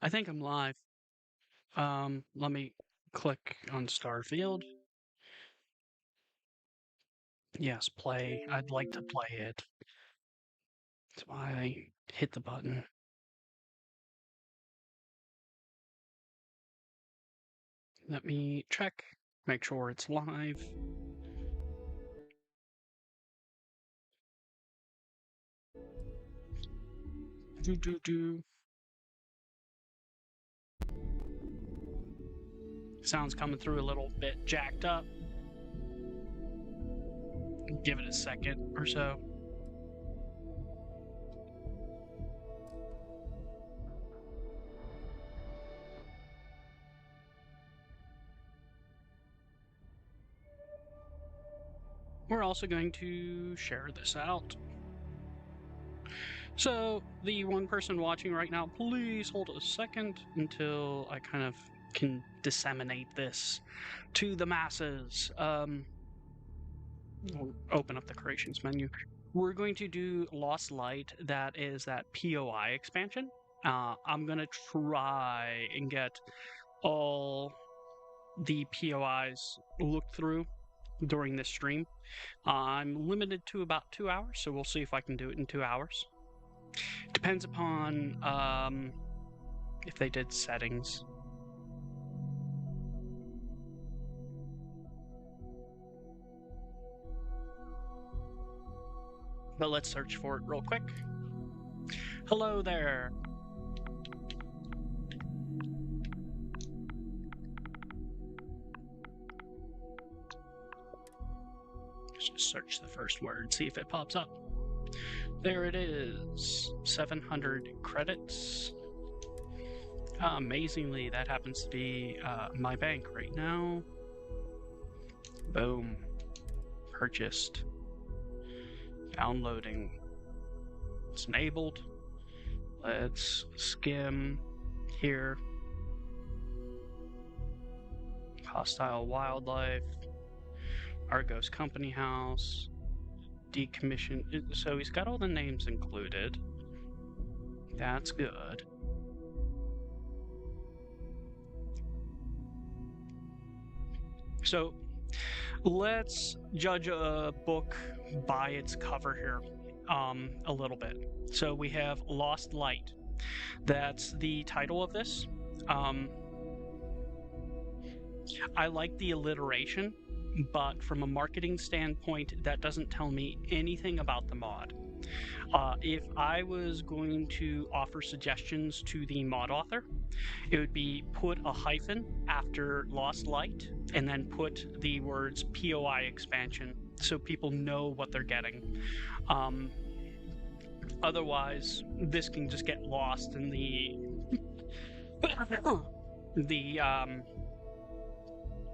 I think I'm live. Let me click on Starfield. Yes, play. I'd like to play it. That's why I hit the button. Let me check, make sure it's live. Do do do. Sound's coming through a little bit jacked up. Give it a second or so. We're also going to share this out. So, the one person watching right now, please hold a second until I kind of can disseminate this to the masses. We'll open up the creations menu. We're going to do Lost Light, that is that POI expansion. I'm going to try and get all the POIs looked through during this stream. I'm limited to about 2 hours, so we'll see if I can do it in 2 hours. Depends upon if they did settings. But let's search for it real quick. Hello there. Let's just search the first word, see if it pops up. There it is, 700 credits. Amazingly, that happens to be my bank right now. Boom. Purchased. Downloading. It's enabled. Let's skim here. Hostile wildlife. Argos Company House. Decommission. So he's got all the names included. That's good. So let's judge a book by its cover here a little bit. So we have Lost Light. That's the title of this. I like the alliteration, but from a marketing standpoint, that doesn't tell me anything about the mod. If I was going to offer suggestions to the mod author, it would be put a hyphen after Lost Light and then put the words POI expansion so people know what they're getting. Otherwise, this can just get lost in the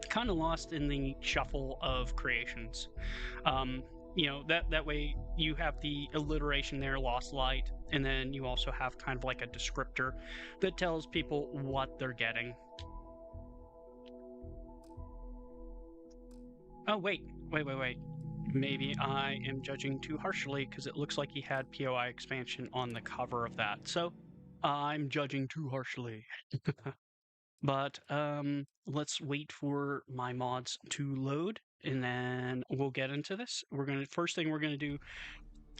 kind of lost in the shuffle of creations. That way you have the alliteration there, Lost Light, and then you also have kind of like a descriptor that tells people what they're getting. Oh, wait. Maybe I am judging too harshly because it looks like he had POI expansion on the cover of that. So I'm judging too harshly. But let's wait for my mods to load and then we'll get into this. First thing we're gonna do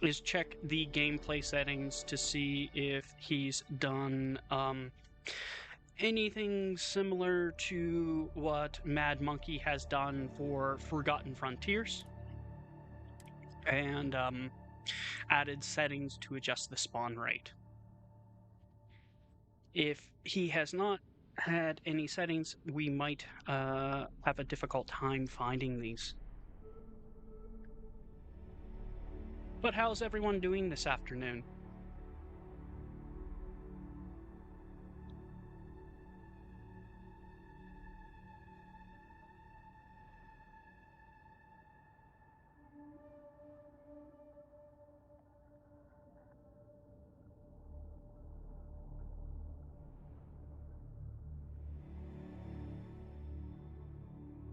is check the gameplay settings to see if he's done anything similar to what Mad Monkey has done for Forgotten Frontiers, and added settings to adjust the spawn rate. If he has not had any settings, we might have a difficult time finding these. But how's everyone doing this afternoon?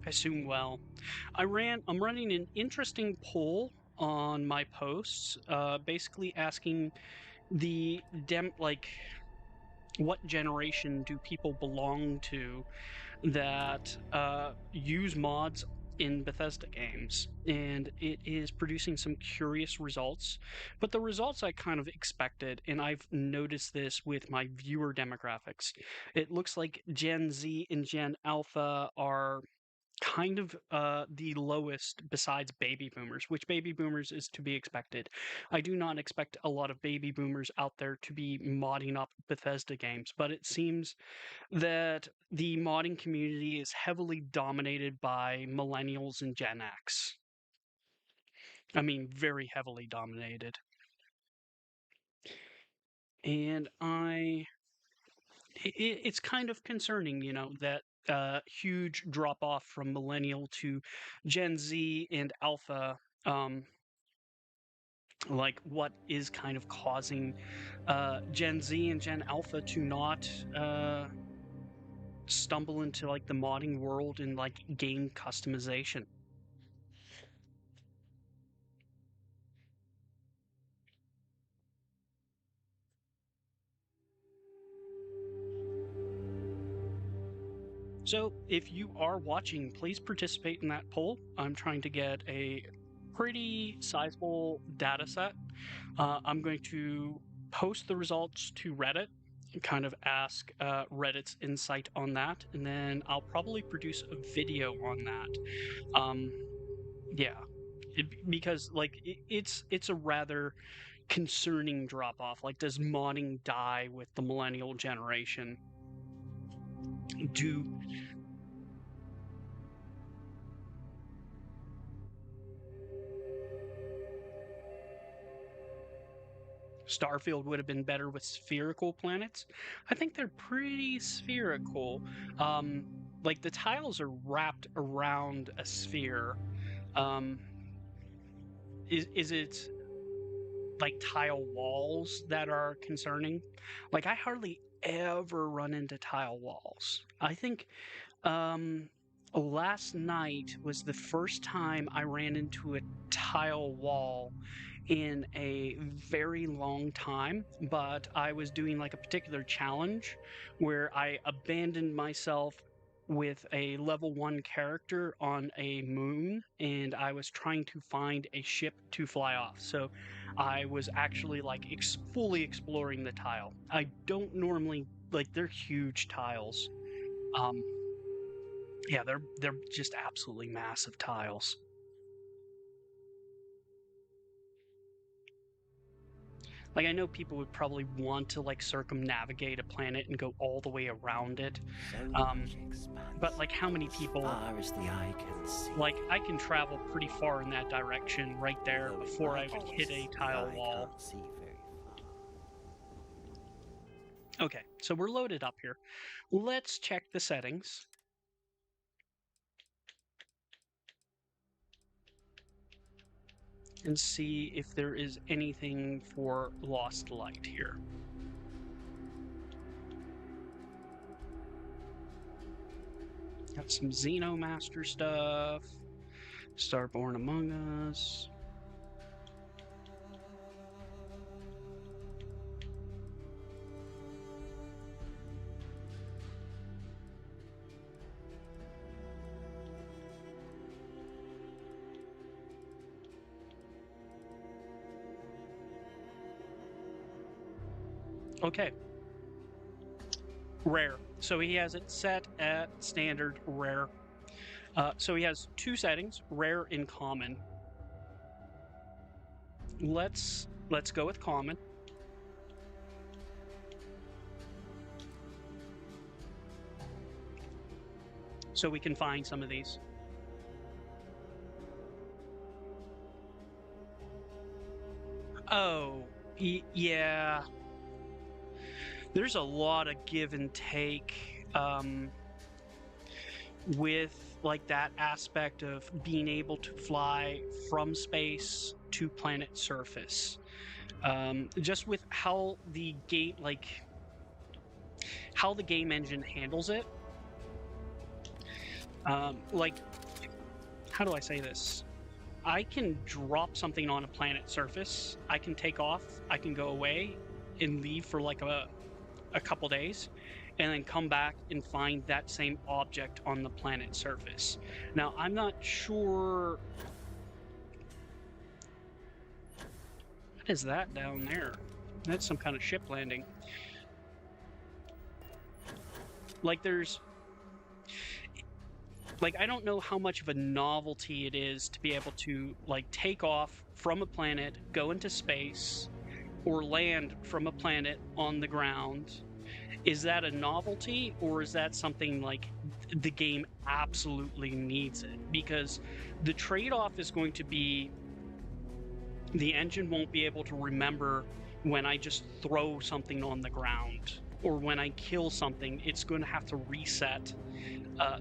I assume well. I'm running an interesting poll on my posts, basically asking the what generation do people belong to that use mods in Bethesda games, and it is producing some curious results. But the results I kind of expected, and I've noticed this with my viewer demographics. It looks like Gen Z and Gen Alpha are kind of the lowest besides baby boomers, which baby boomers is to be expected. I do not expect a lot of baby boomers out there to be modding up Bethesda games, but it seems that the modding community is heavily dominated by millennials and Gen X. I mean, very heavily dominated. And it's kind of concerning, that huge drop off from millennial to Gen Z and Alpha. Like what is kind of causing Gen Z and Gen Alpha to not stumble into like the modding world and like game customization. So if you are watching, please participate in that poll. I'm trying to get a pretty sizable data set. I'm going to post the results to Reddit and kind of ask Reddit's insight on that, and then I'll probably produce a video on that. Yeah, because like it's a rather concerning drop off. Like, does modding die with the millennial generation? Do Starfield would have been better with spherical planets? I think they're pretty spherical. Like the tiles are wrapped around a sphere. Um, is it like tile walls that are concerning? Like I hardly ever run into tile walls. I think last night was the first time I ran into a tile wall in a very long time, but I was doing like a particular challenge where I abandoned myself with a level 1 character on a moon, and I was trying to find a ship to fly off. So I was actually like fully exploring the tile. I don't normally like, they're huge tiles. Yeah, they're just absolutely massive tiles. Like I know people would probably want to like circumnavigate a planet and go all the way around it. But like how many people, far as the eye can see. like I can travel pretty far in that direction right there before I would hit a tile wall. Can't see very far. Okay, so we're loaded up here. Let's check the settings. And see if there is anything for lost light here. Got some Xenomaster stuff. Starborn Among Us. Okay. Rare. So he has it set at standard rare. So he has two settings, rare and common. Let's go with common. So we can find some of these. Oh, yeah. There's a lot of give and take with like that aspect of being able to fly from space to planet surface. Just with how the game, like how the game engine handles it. Like, how do I say this? I can drop something on a planet surface. I can take off. I can go away and leave for like a a couple days, and then come back and find that same object on the planet's surface. Now, I'm not sure. What is that down there? That's some kind of ship landing. Like, I don't know how much of a novelty it is to be able to, like, take off from a planet, go into space, or land from a planet on the ground. Is that a novelty, or is that something like the game absolutely needs it? Because the trade-off is going to be the engine won't be able to remember when I just throw something on the ground, or when I kill something, it's going to have to reset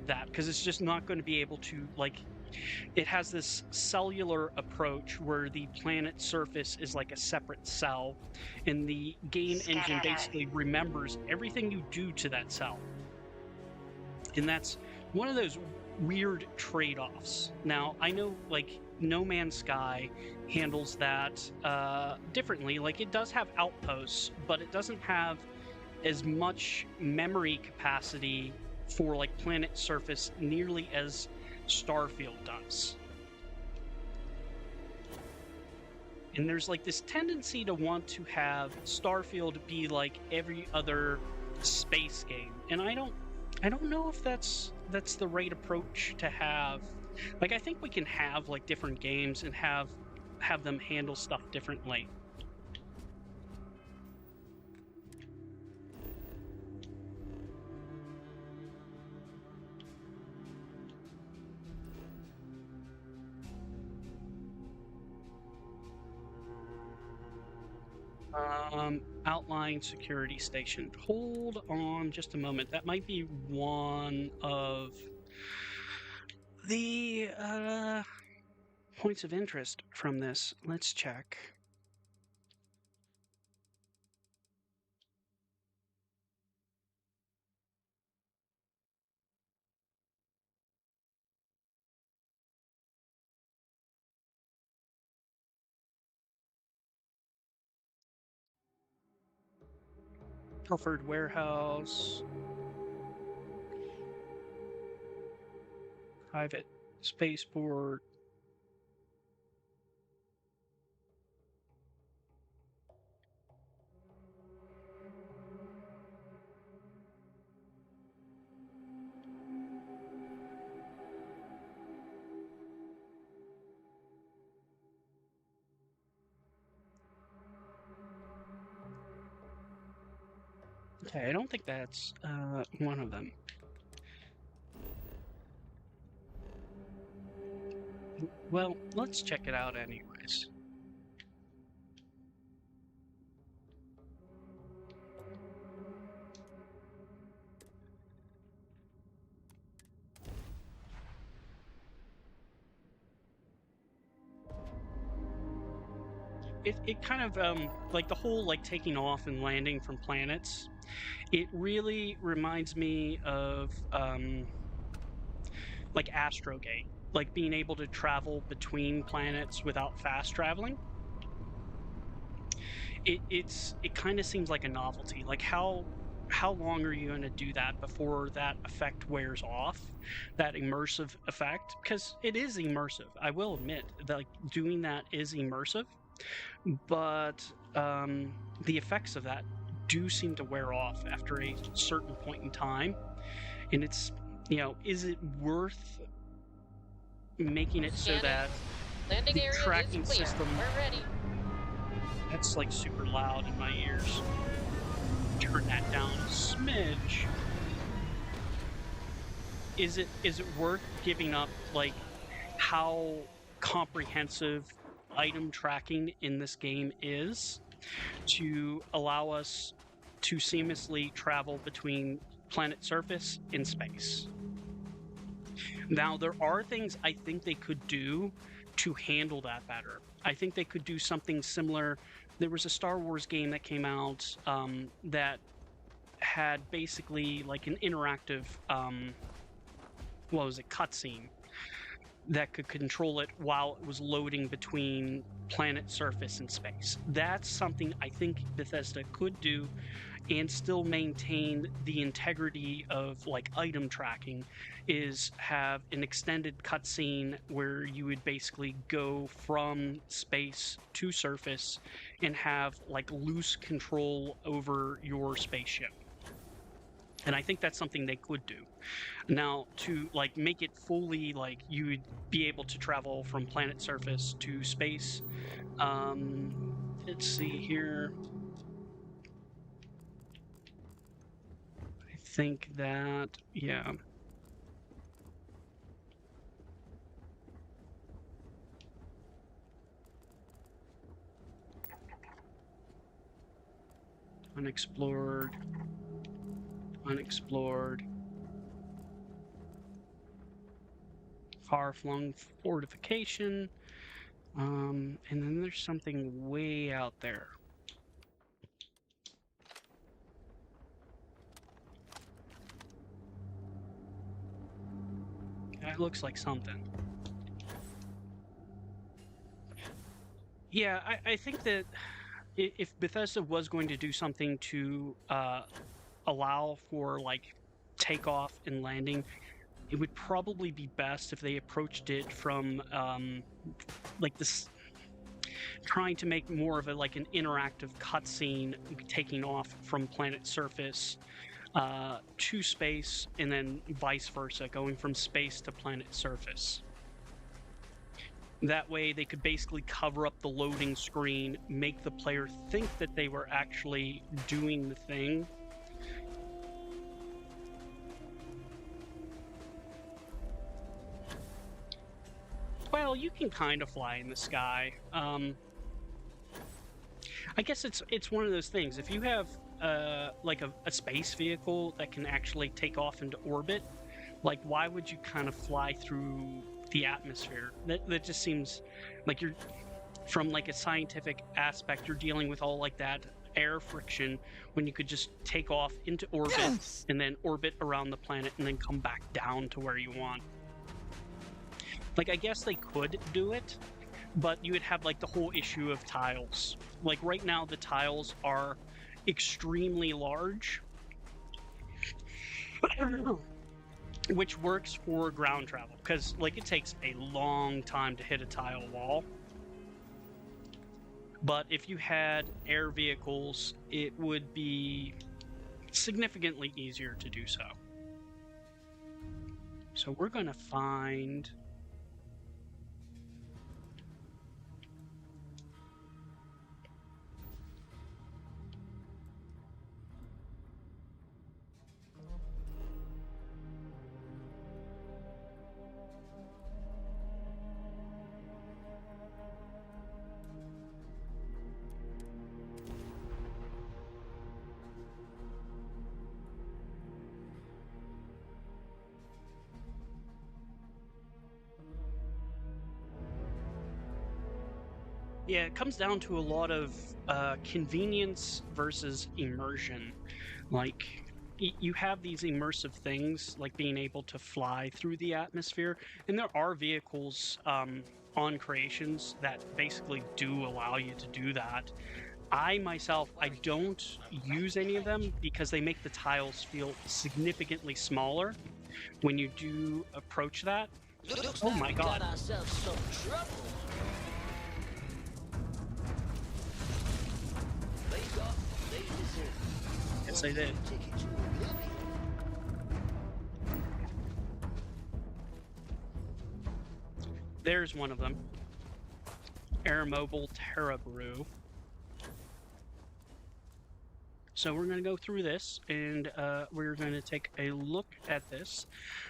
that, because it's just not going to be able to, like, it has this cellular approach where the planet surface is like a separate cell, and the game engine basically remembers everything you do to that cell. And that's one of those weird trade-offs. Now, I know, like, No Man's Sky handles that differently. Like, it does have outposts, but it doesn't have as much memory capacity for, like, planet surface nearly as Starfield does. And there's, like, this tendency to want to have Starfield be like every other space game, and I don't know if that's the right approach to have. Like, I think we can have, like, different games and have them handle stuff differently. Outline security station. Hold on just a moment. That might be one of the points of interest from this. Let's check. Pilfered Warehouse. Private spaceport. Okay, I don't think that's one of them. Well, let's check it out anyways. It kind of like the whole, like, taking off and landing from planets, it really reminds me of like Astrogate, like being able to travel between planets without fast traveling. It kind of seems like a novelty. Like, how long are you going to do that before that effect wears off, that immersive effect? Because it is immersive, I will admit that, like, doing that is immersive, but the effects of that do seem to wear off after a certain point in time. And it's, is it worth making it so that landing the area tracking is clear. system... We're ready. That's, like, super loud in my ears. Turn that down a smidge. Is it worth giving up, like, how comprehensive item tracking in this game is to allow us to seamlessly travel between planet surface and space? Now, there are things I think they could do to handle that better. I think they could do something similar. There was a Star Wars game that came out that had basically, like, an interactive, what was it, cutscene, that could control it while it was loading between planet surface and space. That's something I think Bethesda could do and still maintain the integrity of like item tracking, is have an extended cutscene where you would basically go from space to surface and have like loose control over your spaceship. And I think that's something they could do. Now, to like make it fully like you would be able to travel from planet surface to space. Let's see here. I think that, yeah. Unexplored. Unexplored. Far-flung fortification. And then there's something way out there. That looks like something. Yeah, I think that if Bethesda was going to do something to allow for like takeoff and landing, it would probably be best if they approached it from like this, trying to make more of a like an interactive cutscene taking off from planet surface to space, and then vice versa, going from space to planet surface. That way they could basically cover up the loading screen, make the player think that they were actually doing the thing. Well, you can kind of fly in the sky. I guess it's one of those things. If you have like a space vehicle that can actually take off into orbit, like why would you kind of fly through the atmosphere? That just seems like you're, from like a scientific aspect, you're dealing with all like that air friction when you could just take off into orbit and then orbit around the planet and then come back down to where you want. Like, I guess they could do it, but you would have like the whole issue of tiles. Like right now the tiles are extremely large, which works for ground travel because like it takes a long time to hit a tile wall. But if you had air vehicles, it would be significantly easier to do so. So we're going to find... Yeah, it comes down to a lot of convenience versus immersion. Like, you have these immersive things, like being able to fly through the atmosphere, and there are vehicles on creations that basically do allow you to do that. I myself, I don't use any of them because they make the tiles feel significantly smaller when you do approach that. Oh my god. Yes, I did. There's one of them. Air Mobile Terra Brew. So we're going to go through this, and we're going to take a look at this.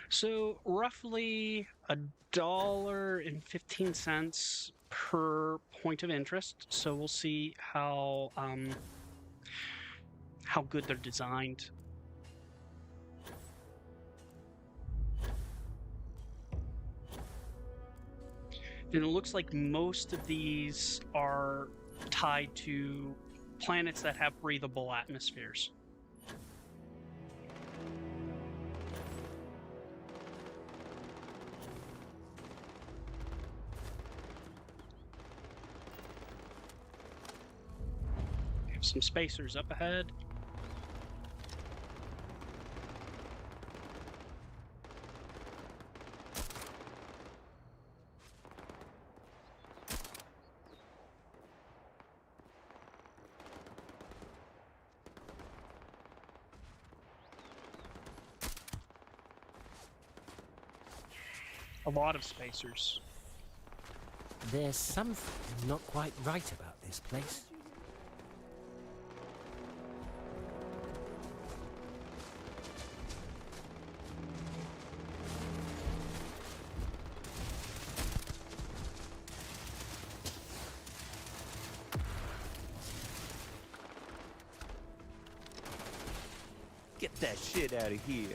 So roughly $1.15 per point of interest. So we'll see how good they're designed. And it looks like most of these are tied to planets that have breathable atmospheres. some spacers up ahead. A lot of spacers. There's something not quite right about this place. Get that shit out of here.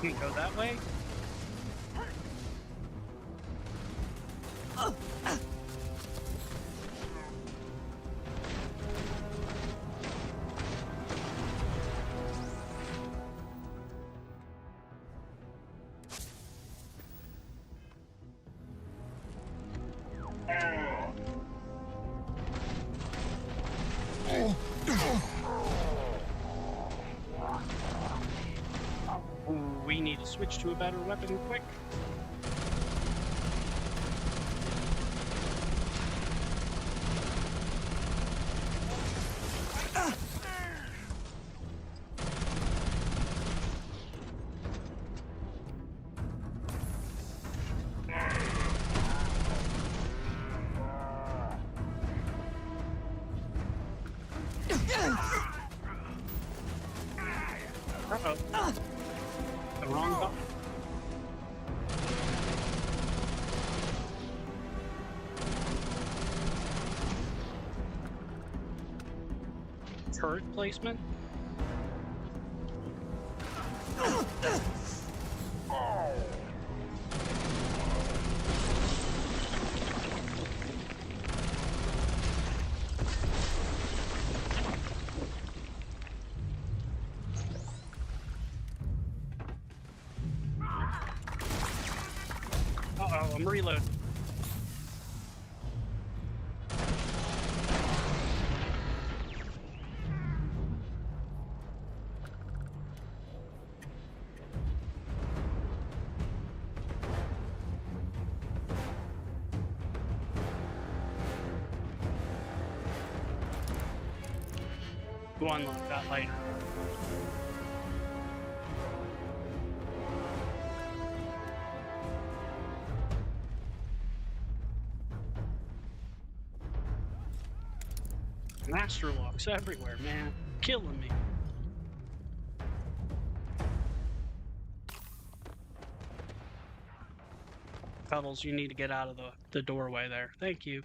Can you go that way? We need to switch to a better weapon quick. Uh-oh. The wrong button. Turret placement? Uh-oh, I'm reloading. We'll unlock that later. Master locks everywhere, man. Killing me. Cuddles, you need to get out of the doorway there. Thank you.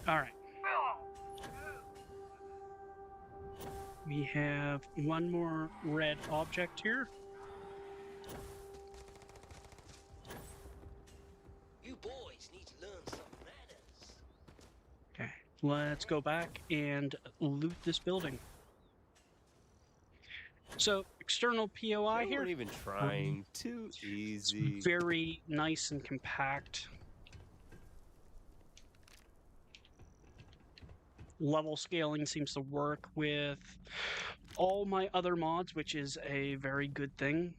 All right. we have one more red object here. You boys need to learn some manners. Okay, let's go back and loot this building. So, external POI They here. weren't even trying. Too It's easy. very nice and compact. Level scaling seems to work with all my other mods, which is a very good thing.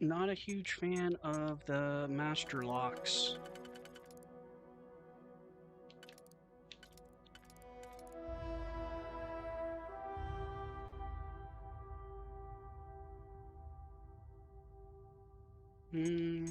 Not a huge fan of the master locks. Hmm.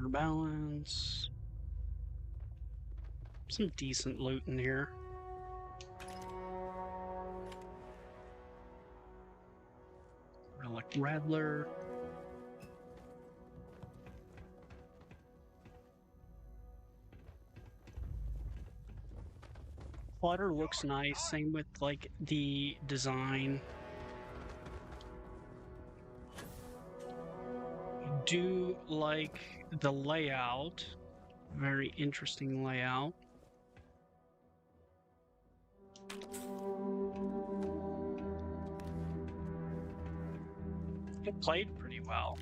Balance. Some decent loot in here. Relic Rattler. Clutter looks nice, same with like the design. Do like the layout. Very interesting layout. It played pretty well.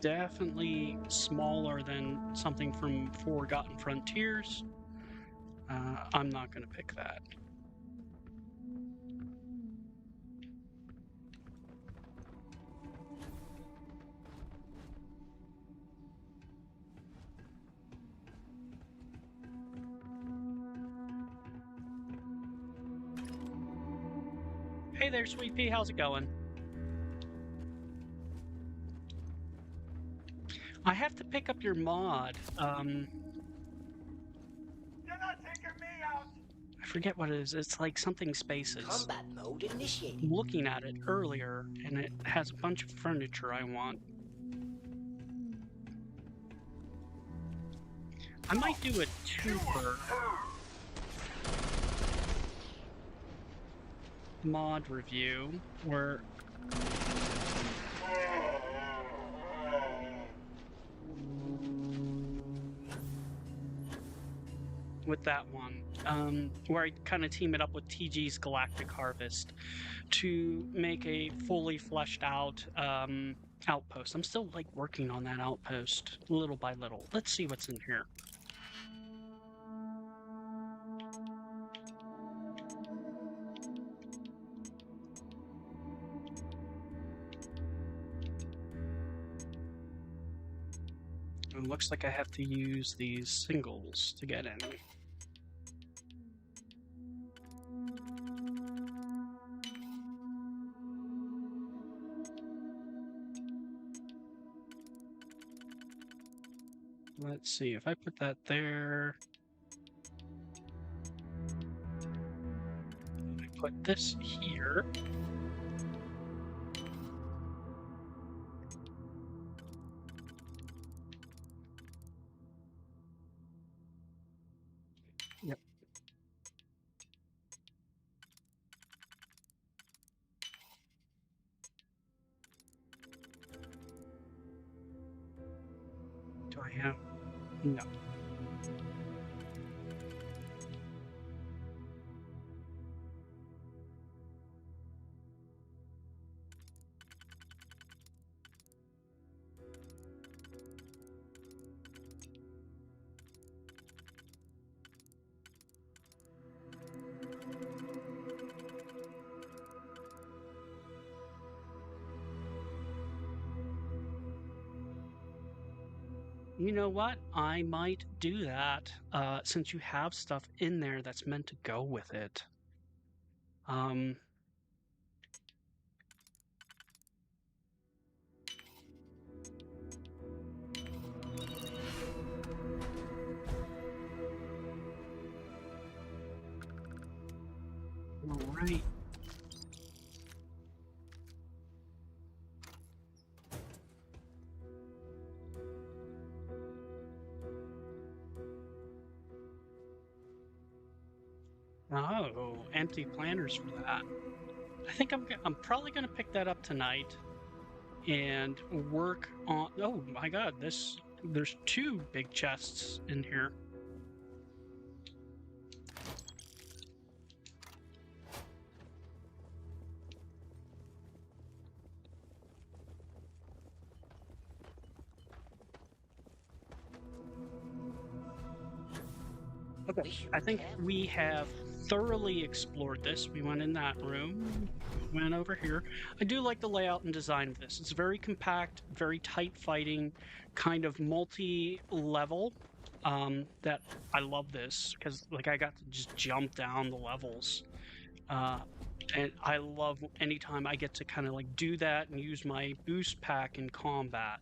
Definitely smaller than something from Forgotten Frontiers. I'm not going to pick that. Hey there, Sweet Pea, how's it going? I have to pick up your mod. You're not taking me out! I forget what it is. It's like something spaces. Combat mode initiated. I'm looking at it earlier, and it has a bunch of furniture I want. I might do a twofer mod review where with that one, where I kind of team it up with TG's Galactic Harvest to make a fully fleshed out outpost. I'm still like working on that outpost little by little. Let's see what's in here. It looks like I have to use these singles to get in. Let's see if I put that there. I put this here. Yep. Do I have? No. You know what? I might do that since you have stuff in there that's meant to go with it. Um, all right. Oh, empty planners for that. I think I'm probably going to pick that up tonight and work on. Oh my God, there's two big chests in here. Okay, I think we have thoroughly explored this. We went in that room, went over here. I do like the layout and design of this. It's very compact, very tight fighting, kind of multi-level. That I love this because like I got to just jump down the levels. And I love anytime I get to kind of like do that and use my boost pack in combat.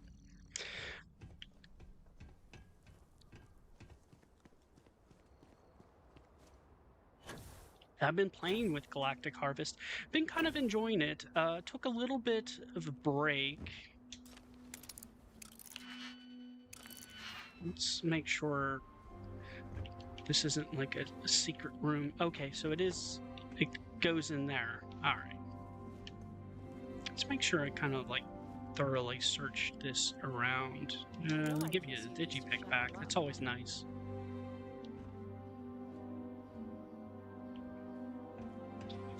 I've been playing with Galactic Harvest, been kind of enjoying it. Took a little bit of a break. Let's make sure this isn't like a secret room. Okay, so it is, it goes in there. All right. Let's make sure I kind of like thoroughly search this around. They'll give you a digipick back. That's always nice.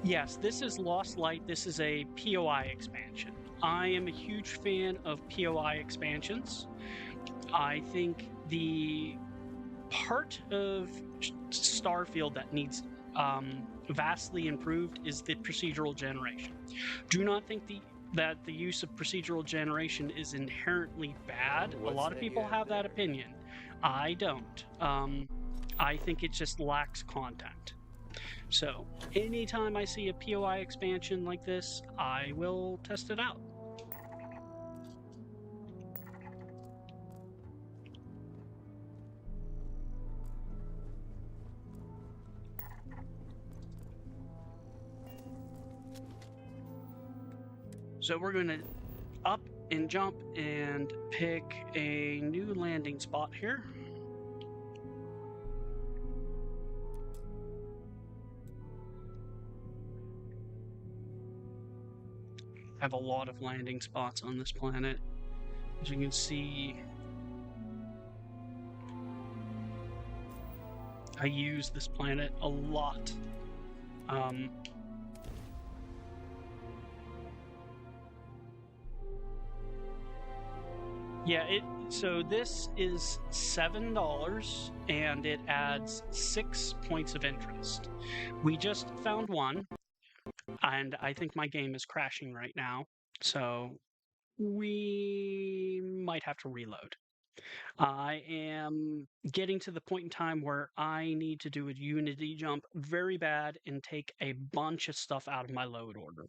Yes, this is Lost Light. This is a POI expansion. I am a huge fan of POI expansions. I think the part of Starfield that needs vastly improved is the procedural generation. Do not think that the use of procedural generation is inherently bad. A lot of people have that opinion. I don't. I think it just lacks content. So anytime I see a POI expansion like this, I will test it out. So we're going to up and jump and pick a new landing spot here. I have a lot of landing spots on this planet. As you can see, I use this planet a lot. Yeah, so this is $7 and it adds 6 points of interest. We just found one, and I think my game is crashing right now, so we might have to reload. I am getting to the point in time where I need to do a Unity jump very bad and take a bunch of stuff out of my load order.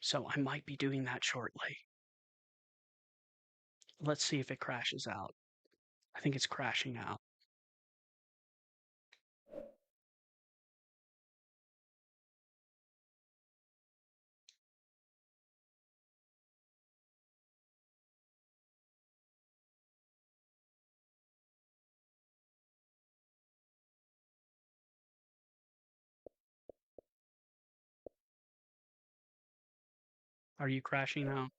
So I might be doing that shortly. Let's see if it crashes out. I think it's crashing out. Are you crashing out?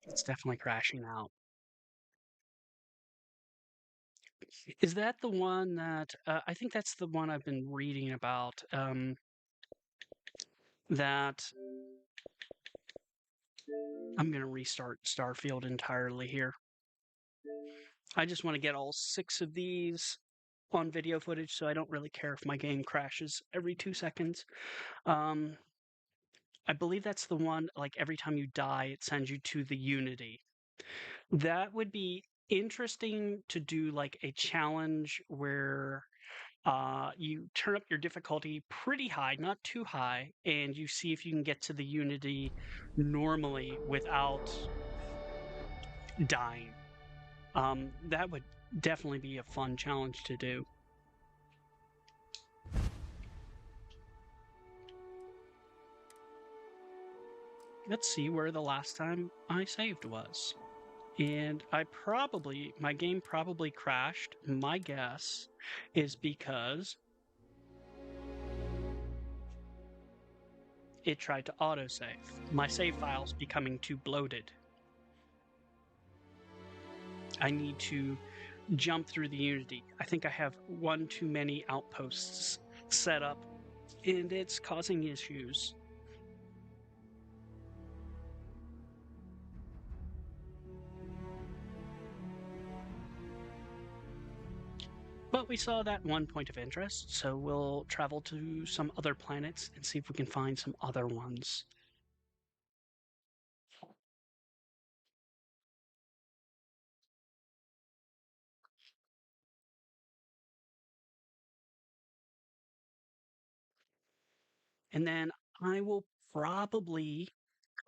It's definitely crashing out. Is that the one that I think that's the one I've been reading about? That I'm going to restart Starfield entirely here. I just want to get all 6 of these on video footage, so I don't really care if my game crashes every 2 seconds. I believe that's the one, like every time you die, it sends you to the Unity. That would be interesting to do like a challenge where you turn up your difficulty pretty high, not too high, and you see if you can get to the Unity normally without dying. That would definitely be a fun challenge to do. Let's see where the last time I saved was. And my game probably crashed. My guess is because it tried to autosave. My save file's becoming too bloated. I need to jump through the Unity. I think I have one too many outposts set up, and it's causing issues. But we saw that one point of interest, so we'll travel to some other planets and see if we can find some other ones. And then I will probably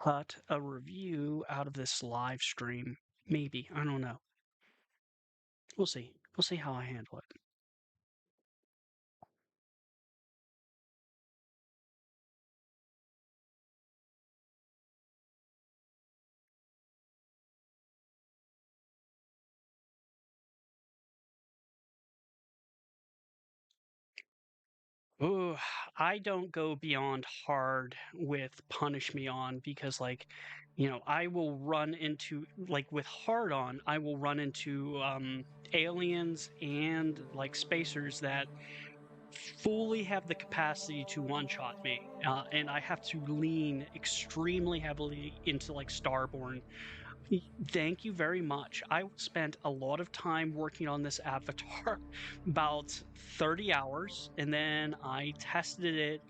cut a review out of this live stream. Maybe. I don't know. We'll see. We'll see how I handle it. Ooh, I don't go beyond hard with punish me on because I will run into like with hard on, I will run into aliens and like spacers that fully have the capacity to one shot me. And I have to lean extremely heavily into like Starborn. Thank you very much. I spent a lot of time working on this avatar, about 30 hours, and then I tested it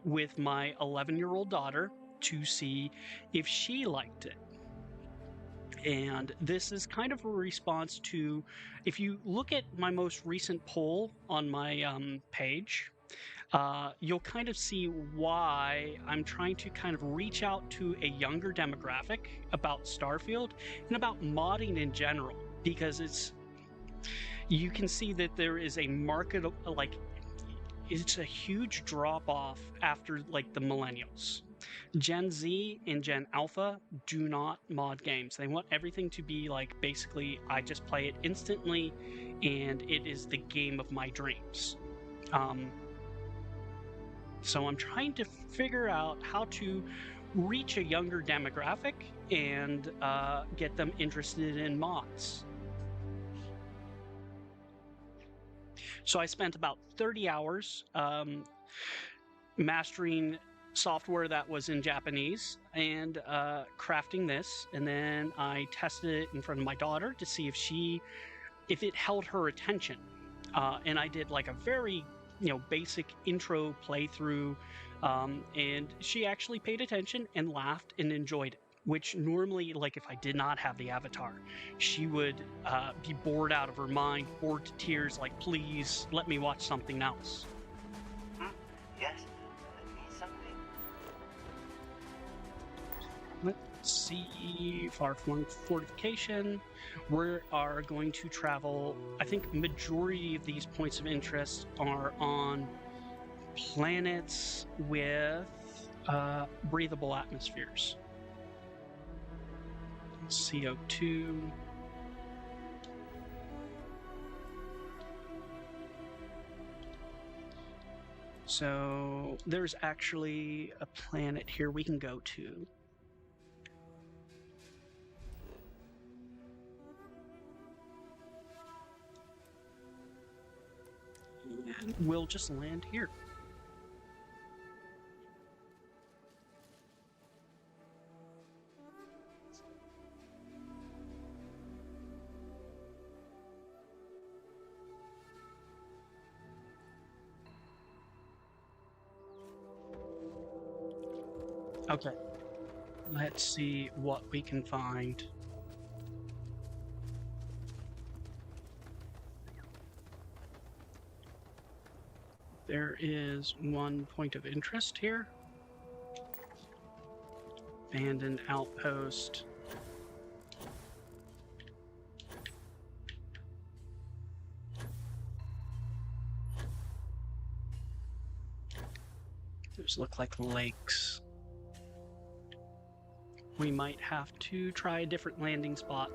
with my 11-year-old daughter to see if she liked it. And this is kind of a response to, if you look at my most recent poll on my page, you'll kind of see why I'm trying to kind of reach out to a younger demographic about Starfield and about modding in general, because you can see that there is a market, like, it's a huge drop off after like the millennials. Gen Z and Gen Alpha do not mod games. They want everything to be like basically I just play it instantly and it is the game of my dreams. So I'm trying to figure out how to reach a younger demographic and get them interested in mods. So I spent about 30 hours mastering software that was in Japanese and crafting this, and then I tested it in front of my daughter to see if it held her attention. And I did like a very basic intro playthrough, and she actually paid attention and laughed and enjoyed it. which normally, like if I did not have the avatar, she would be bored out of her mind, bored to tears, like, please let me watch something else. Yes, need something? Let's see, far-flung fortification. We are going to travel, I think majority of these points of interest are on planets with breathable atmospheres. CO2. So there's actually a planet here we can go to. And we'll just land here. Okay, let's see what we can find. There is one point of interest here. Abandoned outpost. Those look like lakes. We might have to try a different landing spot.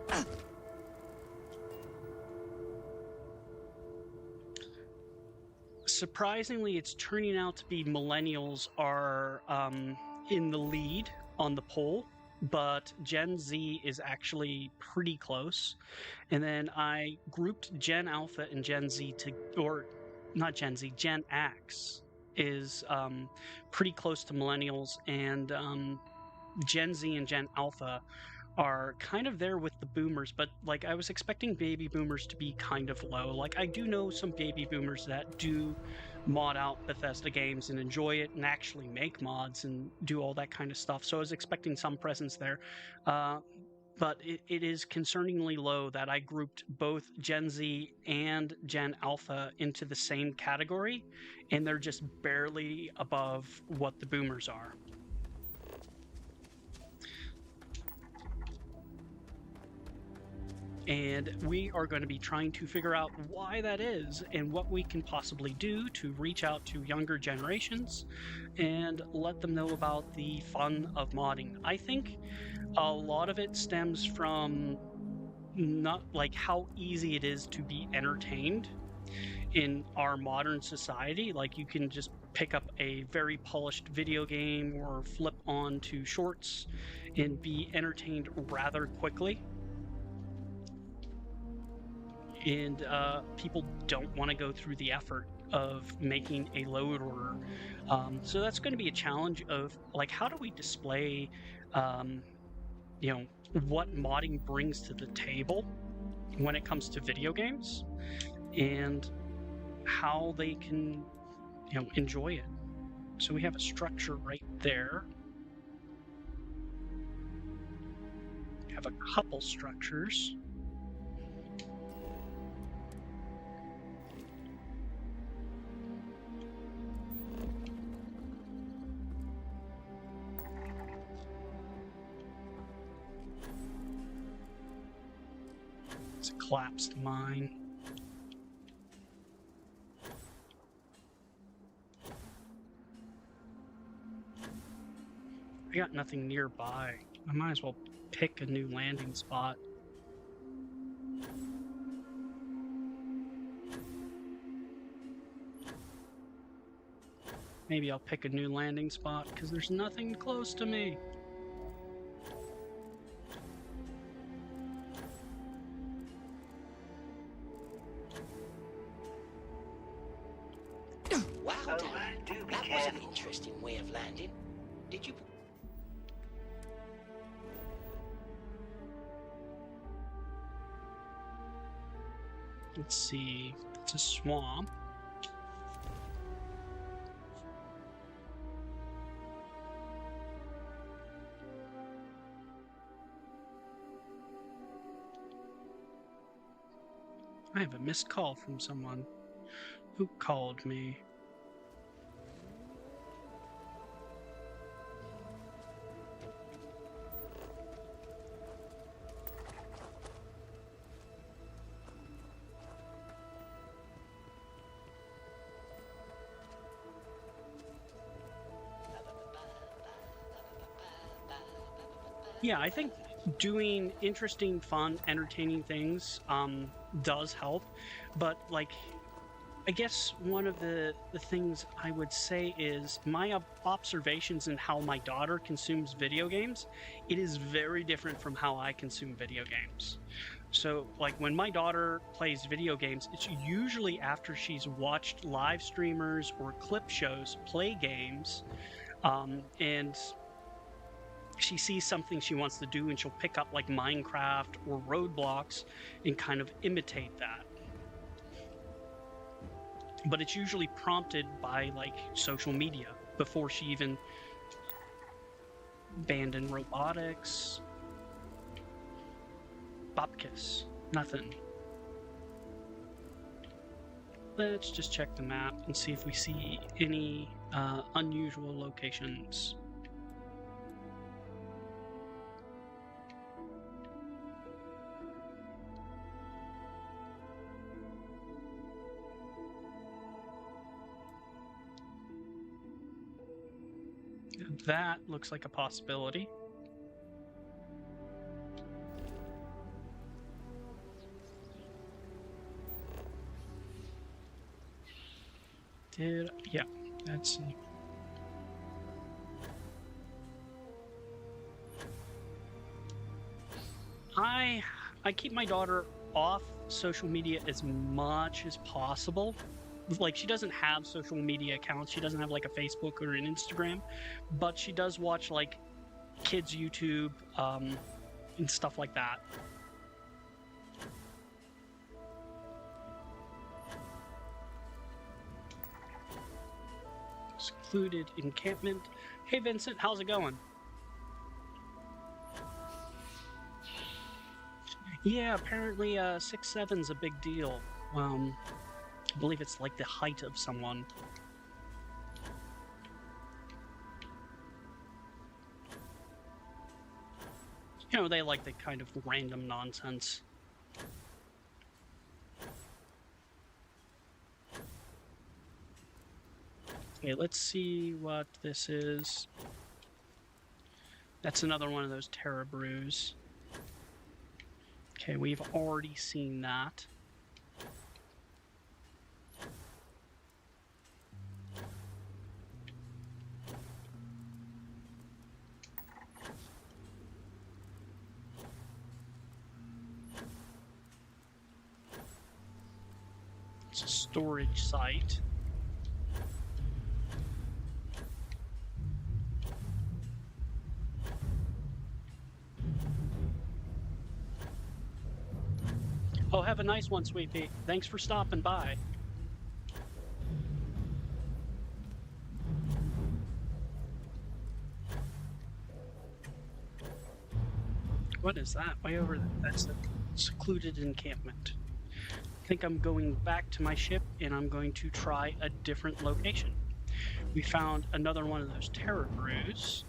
Surprisingly, it's turning out to be millennials are in the lead on the poll, but Gen Z is actually pretty close. And then I grouped Gen Alpha and Gen Z or not Gen Z, Gen X is pretty close to millennials, and Gen Z and Gen Alpha are kind of there with the boomers, but like I was expecting baby boomers to be kind of low. Like I do know some baby boomers that do mod out Bethesda games and enjoy it and actually make mods and do all that kind of stuff. So I was expecting some presence there. But it is concerningly low that I grouped both Gen Z and Gen Alpha into the same category, and they're just barely above what the boomers are. And we are going to be trying to figure out why that is and what we can possibly do to reach out to younger generations and let them know about the fun of modding. I think a lot of it stems from not like how easy it is to be entertained in our modern society. Like you can just pick up a very polished video game or flip on to shorts and be entertained rather quickly. And people don't want to go through the effort of making a load order. So that's going to be a challenge of like, how do we display, you know, what modding brings to the table when it comes to video games and how they can, you know, enjoy it. So we have a structure right there. We have a couple structures. It's a collapsed mine. I got nothing nearby. I might as well pick a new landing spot. Maybe I'll pick a new landing spot because there's nothing close to me. Wow, Oh, Dan, do be that was an careful. interesting way of landing. Did you... Let's see. It's a swamp. I have a missed call from someone. Who called me? Yeah, I think doing interesting, fun, entertaining things does help, but like I guess one of the things I would say is my observations in how my daughter consumes video games. It is very different from how I consume video games. So, like when my daughter plays video games, it's usually after she's watched live streamers or clip shows play games, and she sees something she wants to do, and she'll pick up like Minecraft or Roadblocks and kind of imitate that. But it's usually prompted by like social media before she even abandoned robotics. Bobkiss. Nothing. Let's just check the map and see if we see any unusual locations. That looks like a possibility. Yeah, that's. I keep my daughter off social media as much as possible. Like she doesn't have social media accounts. She doesn't have like a Facebook or an Instagram, but she does watch like kids YouTube and stuff like that. Secluded encampment. Hey Vincent, how's it going? Yeah, apparently 6'7's a big deal. I believe it's like the height of someone. You know, they like the kind of random nonsense. Okay, let's see what this is. That's another one of those Terra Brews. Okay, we've already seen that. It's a storage site. Oh, have a nice one, Sweet Pea. Thanks for stopping by. What is that? Way over there. That's the secluded encampment. I think I'm going back to my ship and I'm going to try a different location. We found another one of those Terror Brews.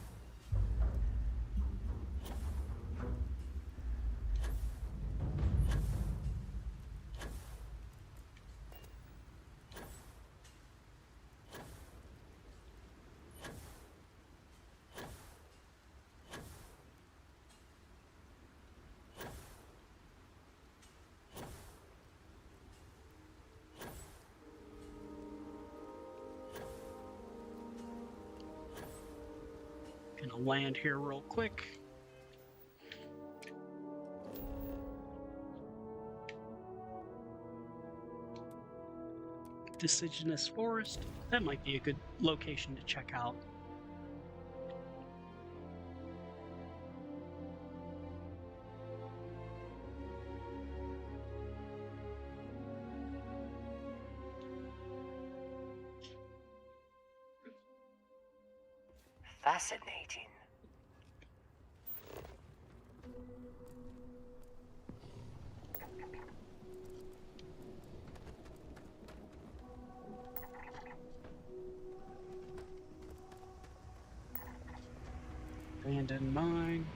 Gonna land here real quick. Deciduous forest. That might be a good location to check out. Fascinating. Abandoned mine.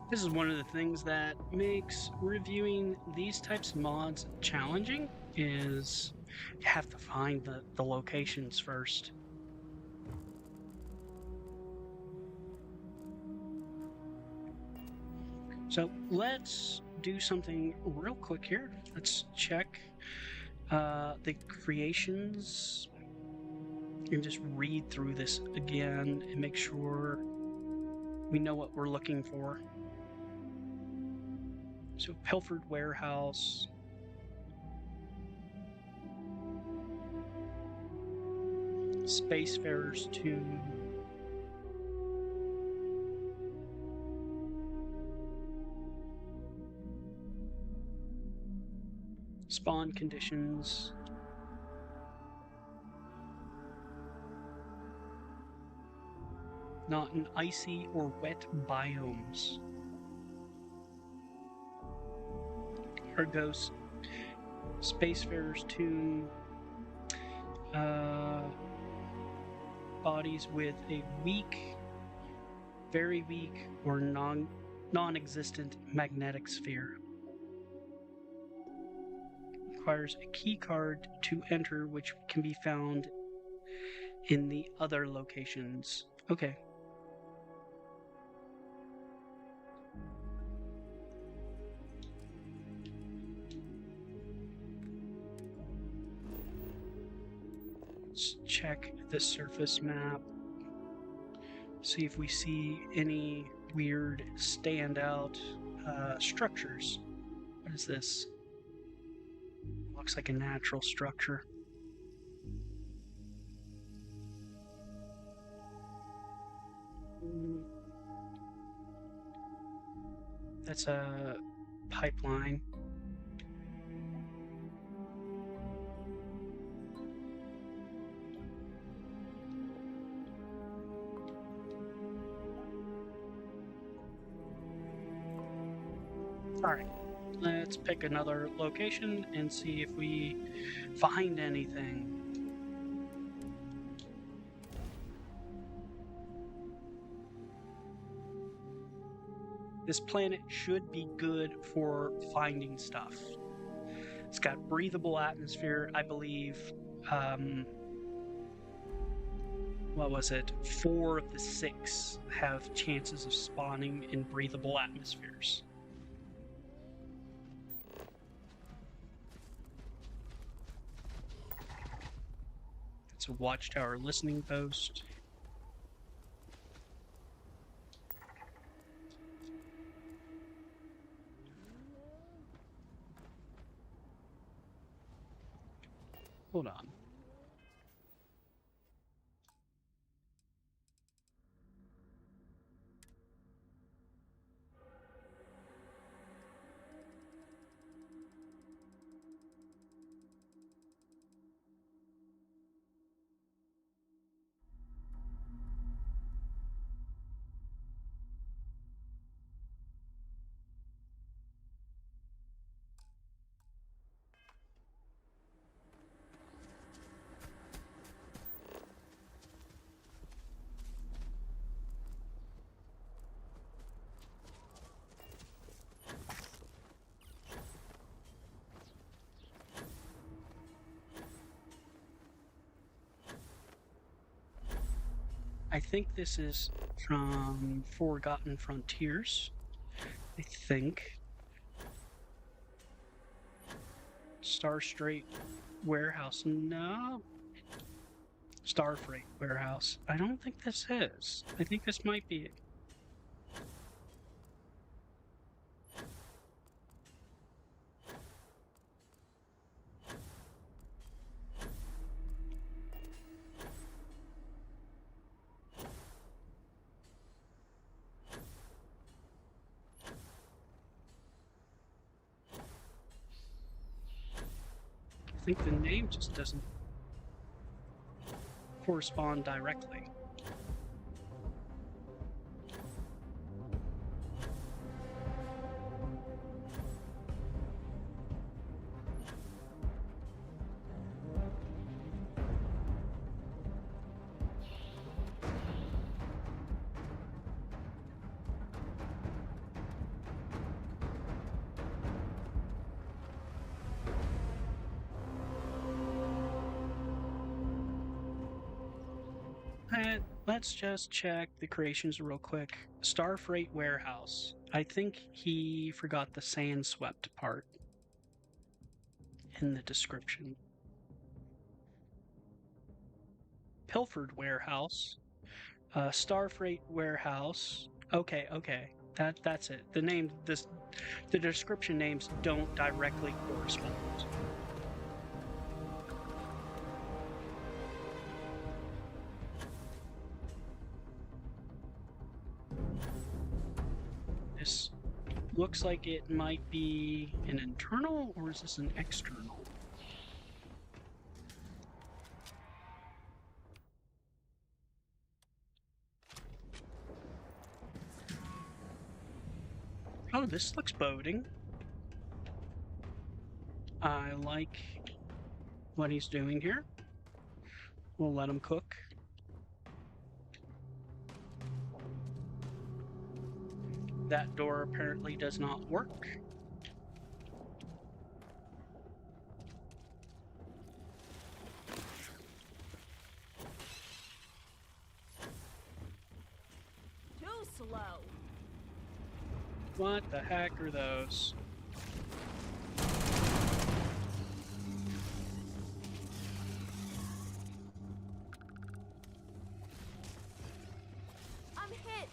This is one of the things that makes reviewing these types of mods challenging, is you have to find the locations first. So let's do something real quick here. Let's check the creations and just read through this again and make sure we know what we're looking for. So Pilfered Warehouse. Spacefarer's Tomb. Spawn conditions. Not in icy or wet biomes. Argos. Spacefarer's Tomb. Bodies with a weak, very weak, or non-existent magnetic sphere. Requires a key card to enter, which can be found in the other locations. Okay. Let's check the surface map. See if we see any weird standout structures. What is this? Looks like a natural structure. That's a pipeline. All right, let's pick another location and see if we find anything. This planet should be good for finding stuff. It's got breathable atmosphere, I believe. What was it? 4 of the 6 have chances of spawning in breathable atmospheres. It's a watchtower listening post. Hold on. I think this is from Forgotten Frontiers. I think. Star Strait Warehouse. No. Starfreight Warehouse. I don't think this is. I think this might be it. I think the name just doesn't correspond directly. Let's just check the creations real quick. Star Freight Warehouse. I think he forgot the sand swept part in the description. Pilfered Warehouse. Star Freight Warehouse. Okay. That's it. The description names don't directly correspond. This looks like it might be an internal, or is this an external? Oh, this looks boding. I like what he's doing here. We'll let him cook. That door apparently does not work. Too slow. What the heck are those? I'm hit.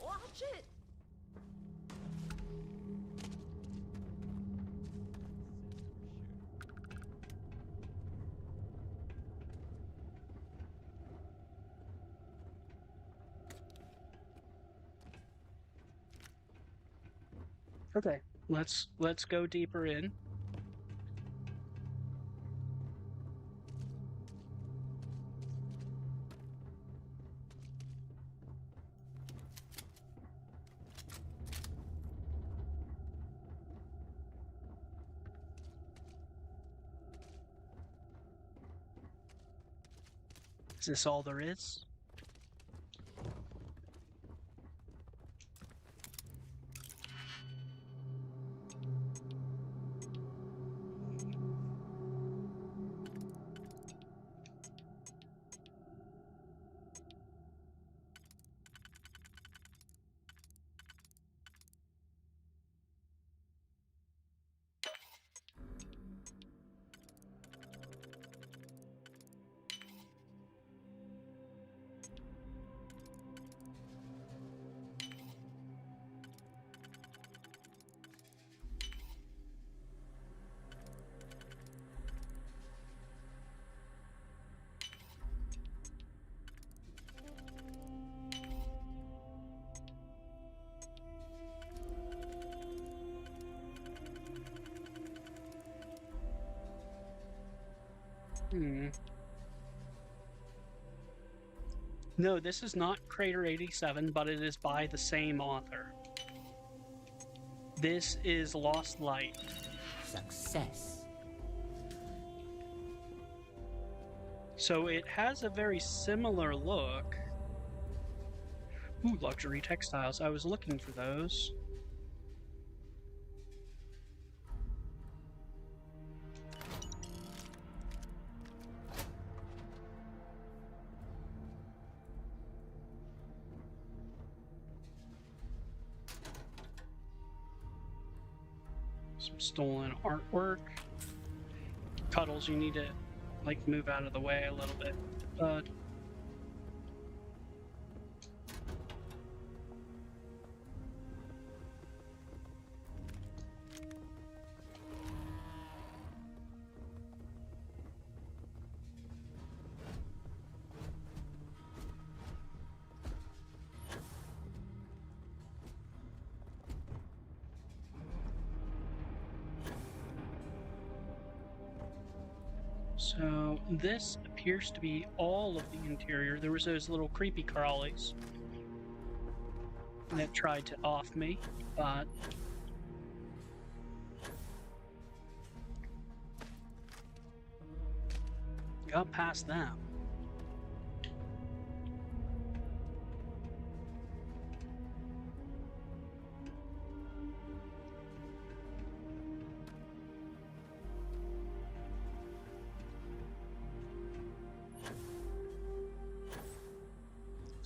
Watch it. Okay, let's go deeper in. Is this all there is? No, this is not Crater 87, but it is by the same author. This is Lost Light. Success. So it has a very similar look. Ooh, luxury textiles. I was looking for those. Some stolen artwork. Cuddles, you need to like move out of the way a little bit. So this appears to be all of the interior. There was those little creepy crawlies that tried to off me, but got past them.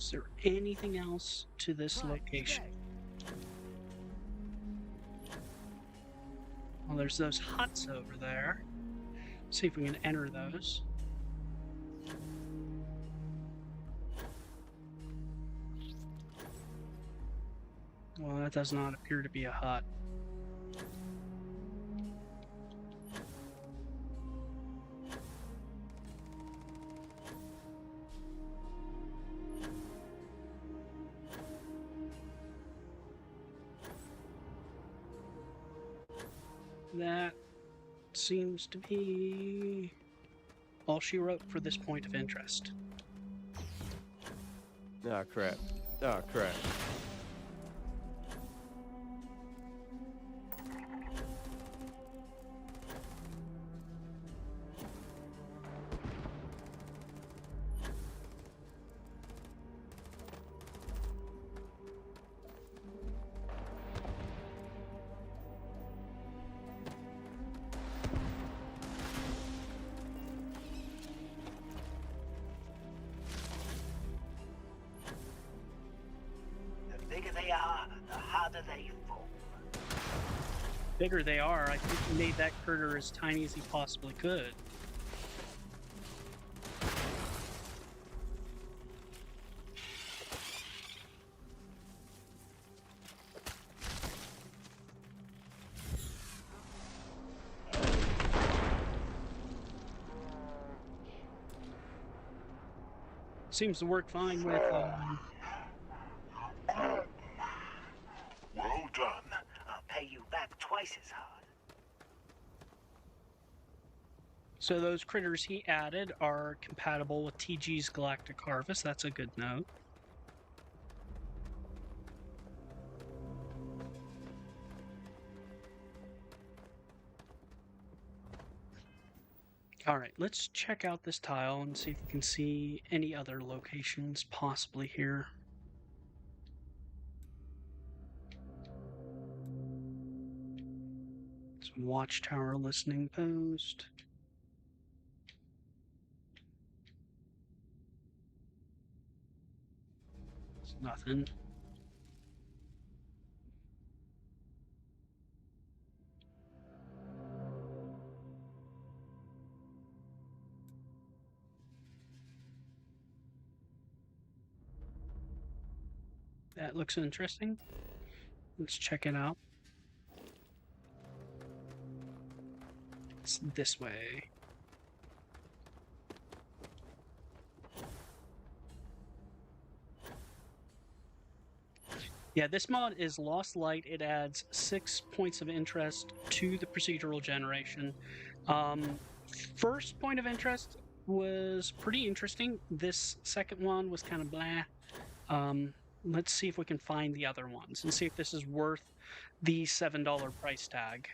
Is there anything else to this Right, location? check. Well, there's those huts over there. See if we can enter those. Well, that does not appear to be a hut. That seems to be all she wrote for this point of interest. Oh, crap. Oh, crap. The bigger they are, the harder they fall. Bigger they are, I think he made that critter as tiny as he possibly could. Seems to work fine with Well done. I'll pay you back twice as hard. so those critters he added are compatible with TG's Galactic Harvest. That's a good note. Alright, let's check out this tile and see if we can see any other locations possibly here. Some watchtower listening post. It's nothing. That looks interesting. Let's check it out. It's this way. Yeah, this mod is Lost Light. It adds 6 points of interest to the procedural generation. First point of interest was pretty interesting. This second one was kind of blah. Let's see if we can find the other ones and see if this is worth the $7 price tag.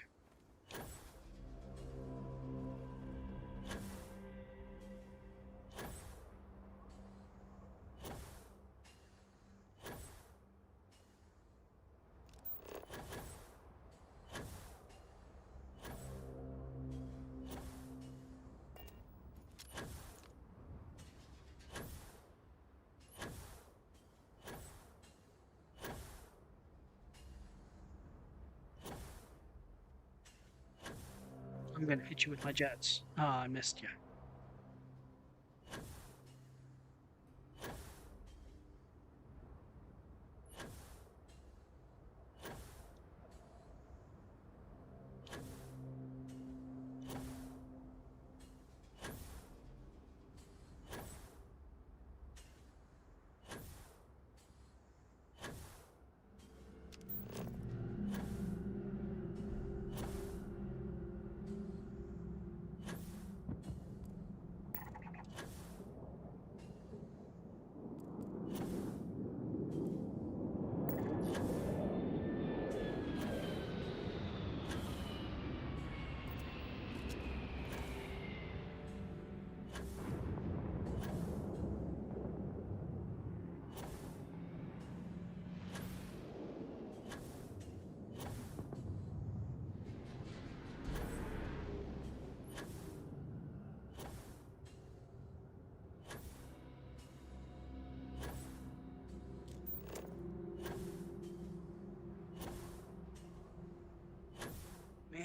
I'm gonna hit you with my jets. Ah, I missed you.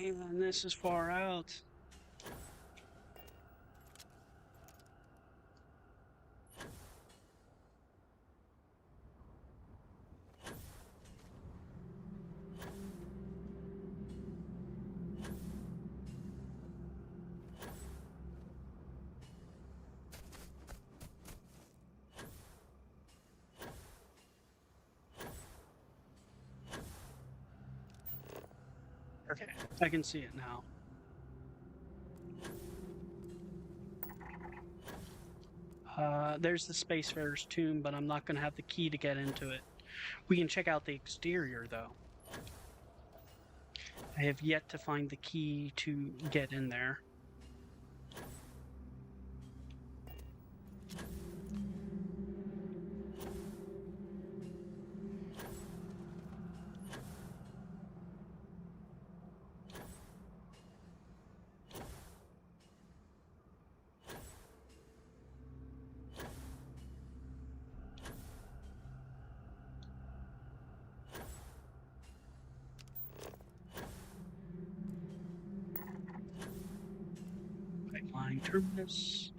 Man, this is far out. Okay, I can see it now. There's the Spacefarer's tomb, but I'm not going to have the key to get into it. We can check out the exterior, though. I have yet to find the key to get in there. Pipeline terminus.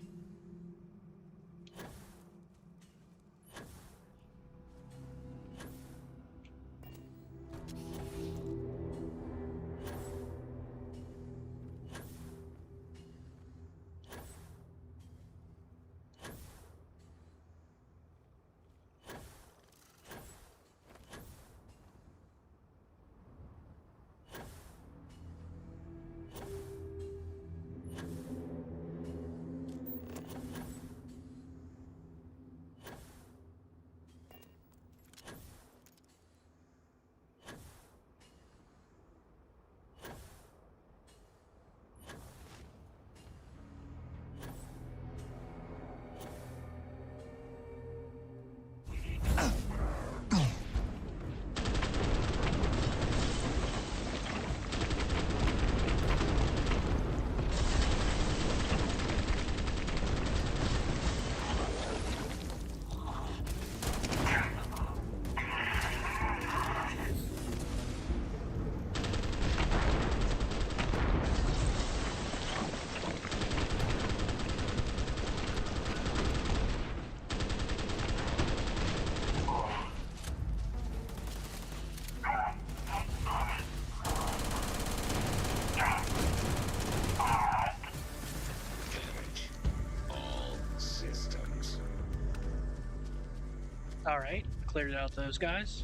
Alright, cleared out those guys.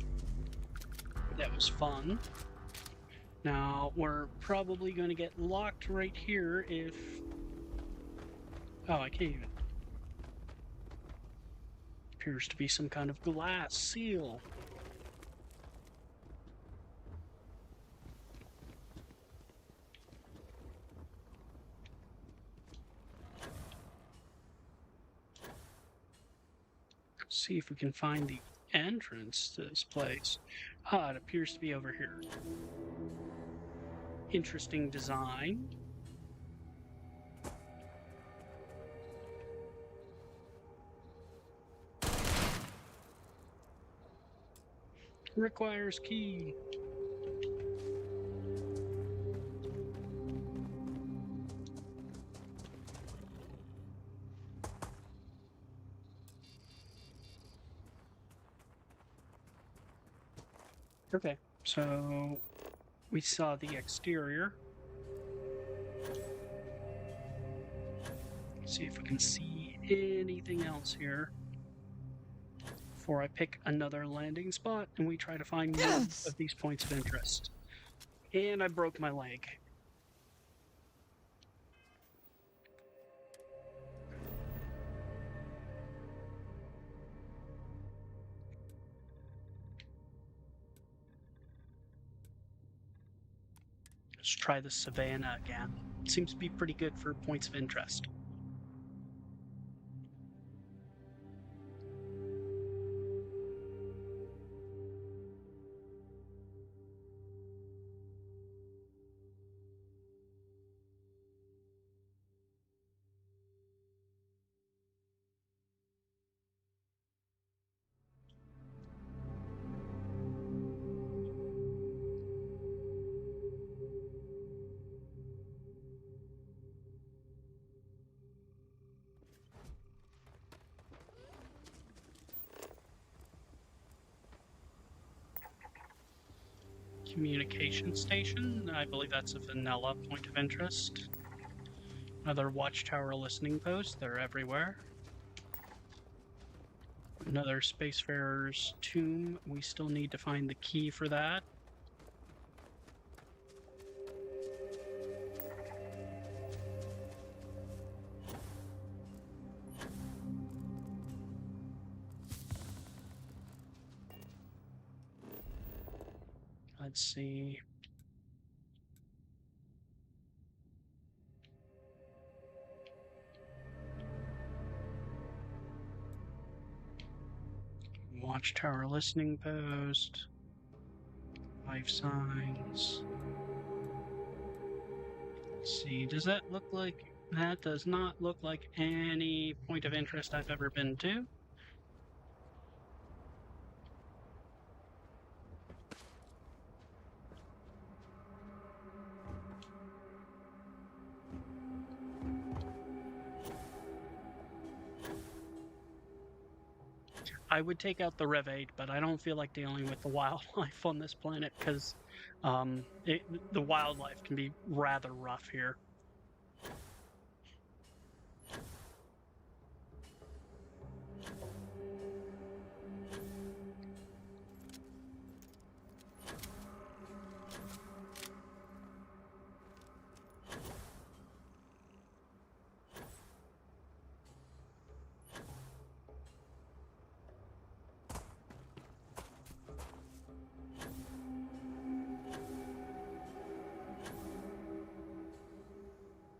That was fun. Now, we're probably going to get locked right here if... Oh, I can't even... Appears to be some kind of glass seal. See if we can find the entrance to this place. Ah, it appears to be over here. Interesting design. Requires key. Okay, so we saw the exterior. Let's see if we can see anything else here before I pick another landing spot and we try to find more of these points of interest. And I broke my leg. Let's try the Savannah again. Seems to be pretty good for points of interest. communication station. I believe that's a vanilla point of interest. Another watchtower listening post. They're everywhere. Another spacefarer's tomb. We still need to find the key for that. Let's see. Watchtower listening post. Life signs. Let's see, does that look like... That does not look like any point of interest I've ever been to. I would take out the Rev 8, but I don't feel like dealing with the wildlife on this planet because the wildlife can be rather rough here.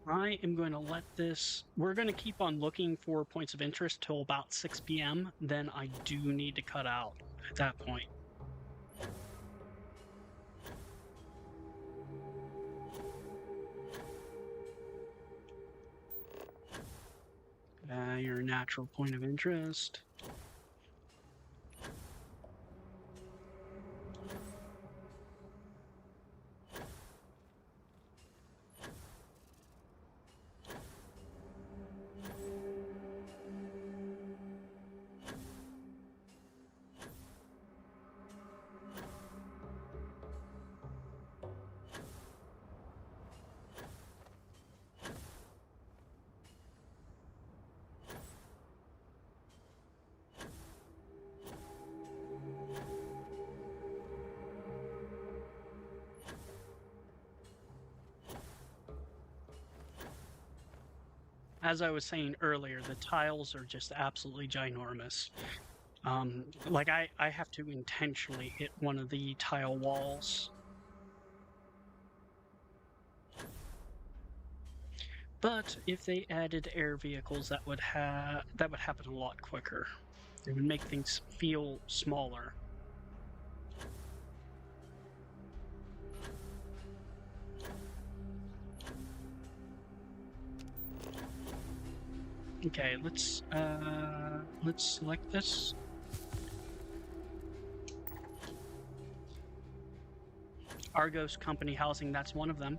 I am going to let this... We're going to keep on looking for points of interest till about 6 p.m. Then I do need to cut out at that point. Your natural point of interest. As I was saying earlier, the tiles are just absolutely ginormous. Like I have to intentionally hit one of the tile walls. But if they added air vehicles, that would happen a lot quicker. It would make things feel smaller. Okay, let's select this. Argos company housing, that's one of them.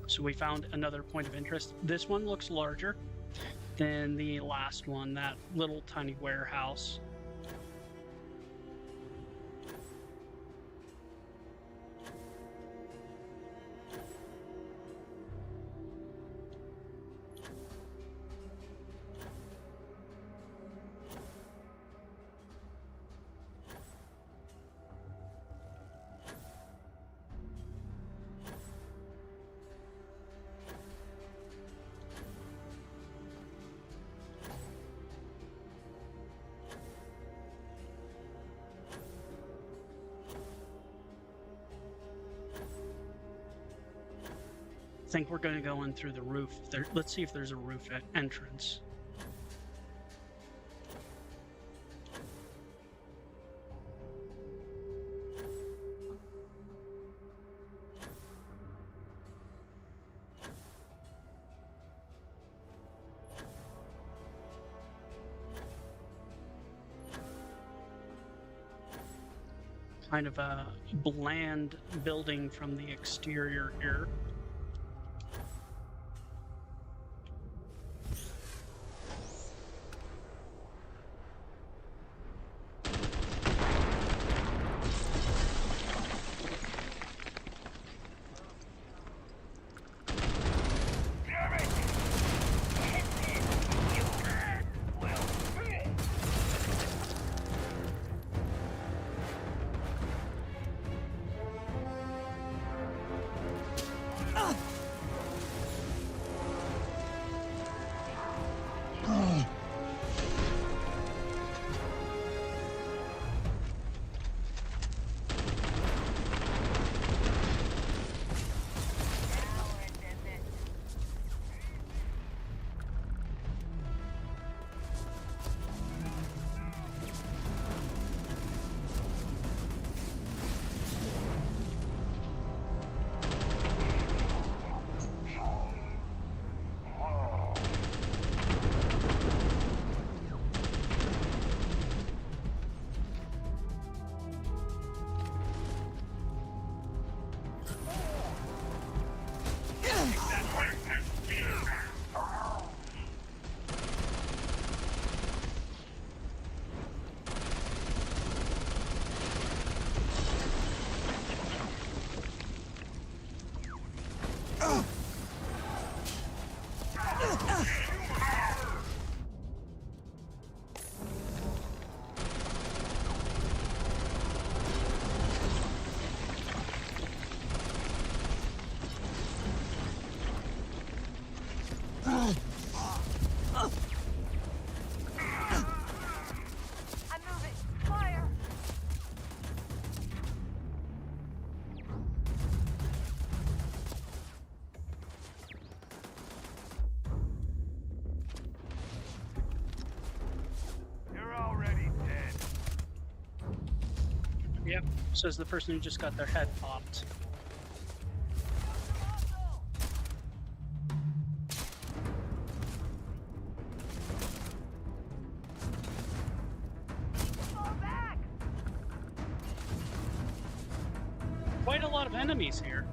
So we found another point of interest. This one looks larger than the last one, that little tiny warehouse. I think we're going to go in through the roof. Let's see if there's a roof entrance. Kind of a bland building from the exterior here. Yep, says the person who just got their head popped. Fall back! Quite a lot of enemies here.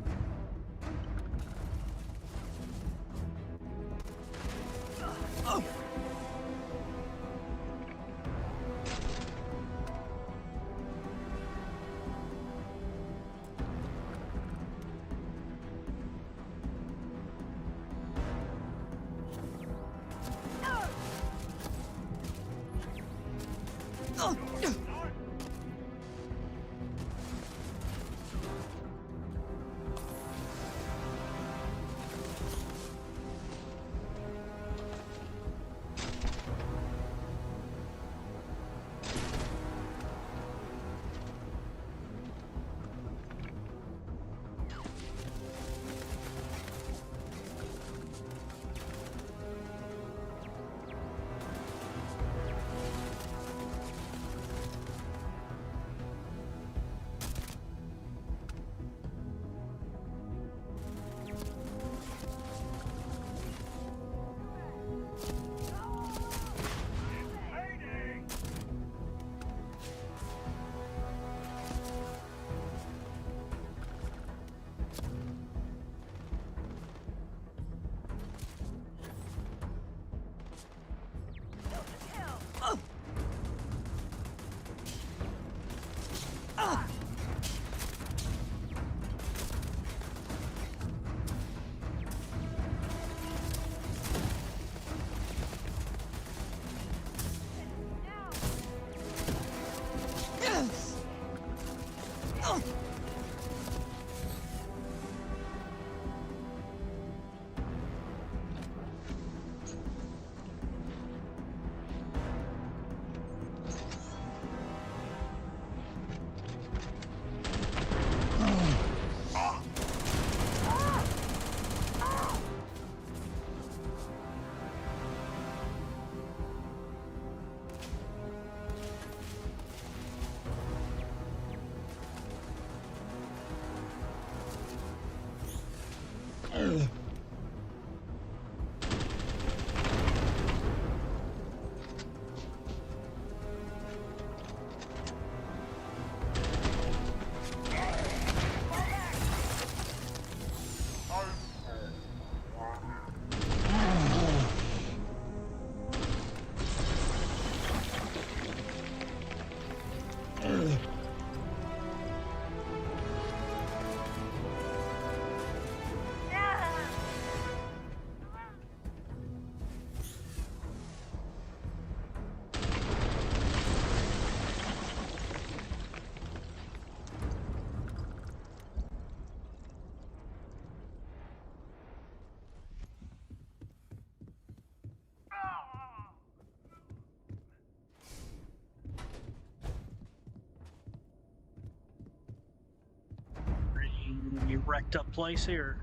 Pretty wrecked up place here.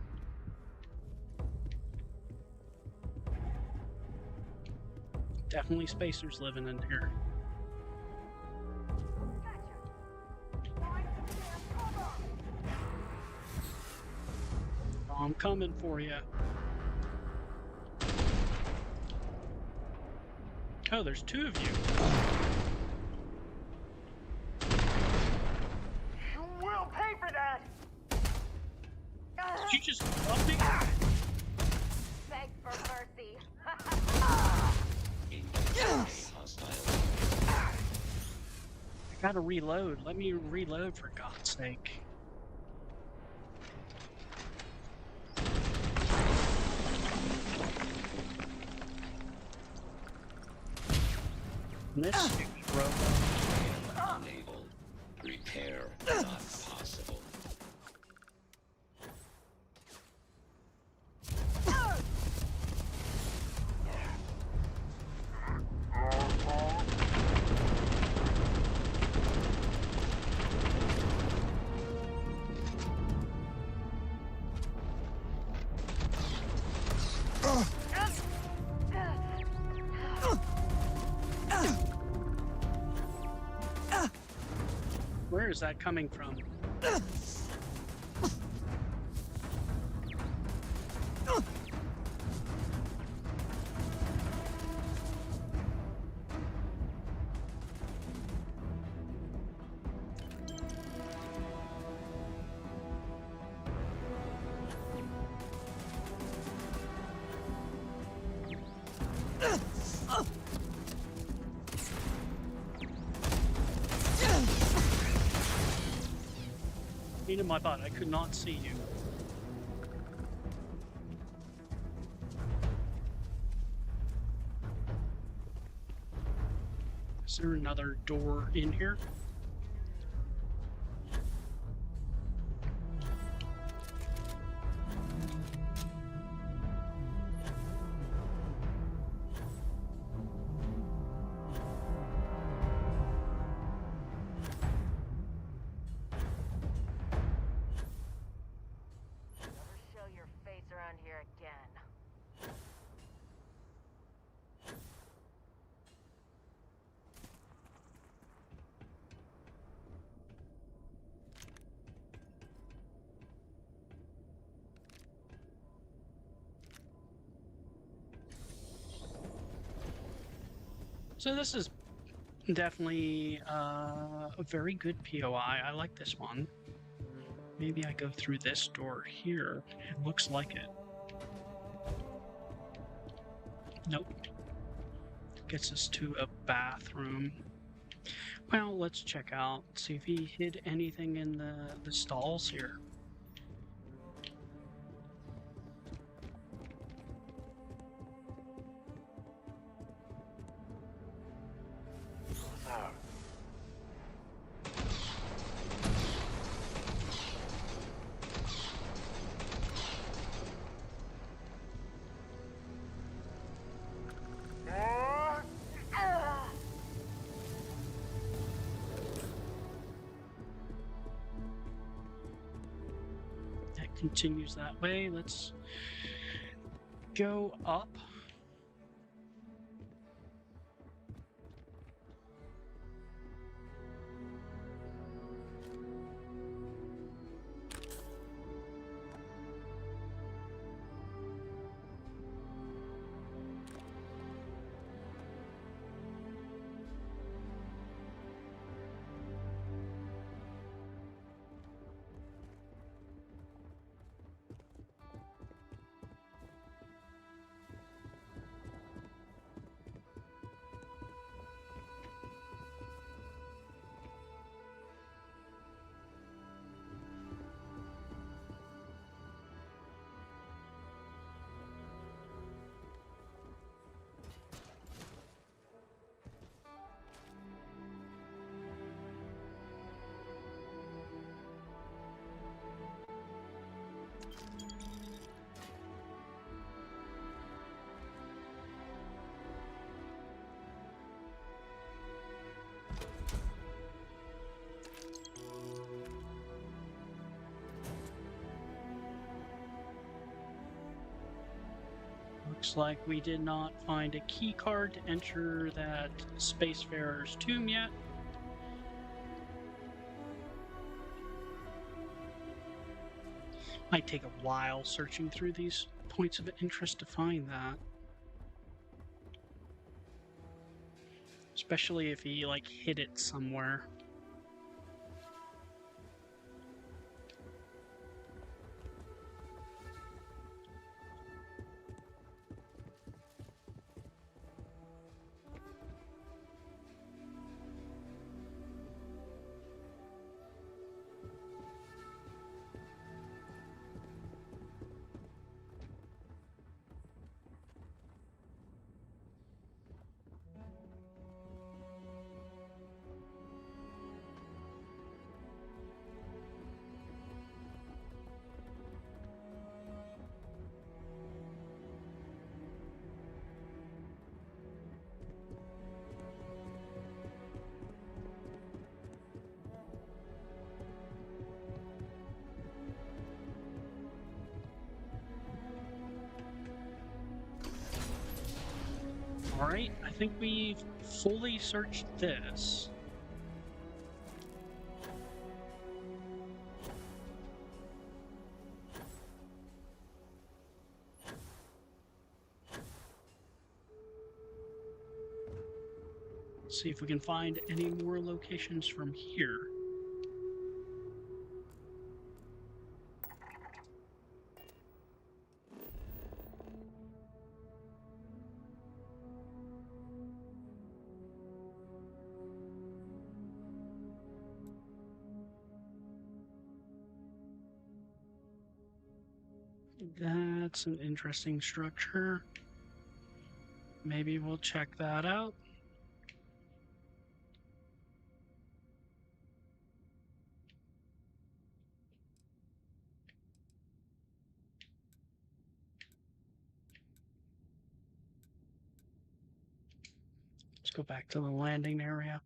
Definitely spacers living in here. I'm coming for you. Oh, there's two of you. You will pay for that! Did you just love me? Beg for mercy. I gotta reload. Let me reload for God's sake. And this stupid robot. Unable. Repair not possible. Where is that coming from? In my butt, I could not see you. Is there another door in here? Never show your face around here again. So this is definitely a very good POI. I like this one. Maybe I go through this door here. It looks like it. Nope. Gets us to a bathroom. Well, let's check out, see if he hid anything in the stalls here. That continues that way. Let's go up. Looks like we did not find a key card to enter that Spacefarer's tomb yet. Might take a while searching through these points of interest to find that. Especially if he, like, hid it somewhere. Alright, I think we've fully searched this. See if we can find any more locations from here. That's an interesting structure. Maybe we'll check that out. Let's go back to the landing area.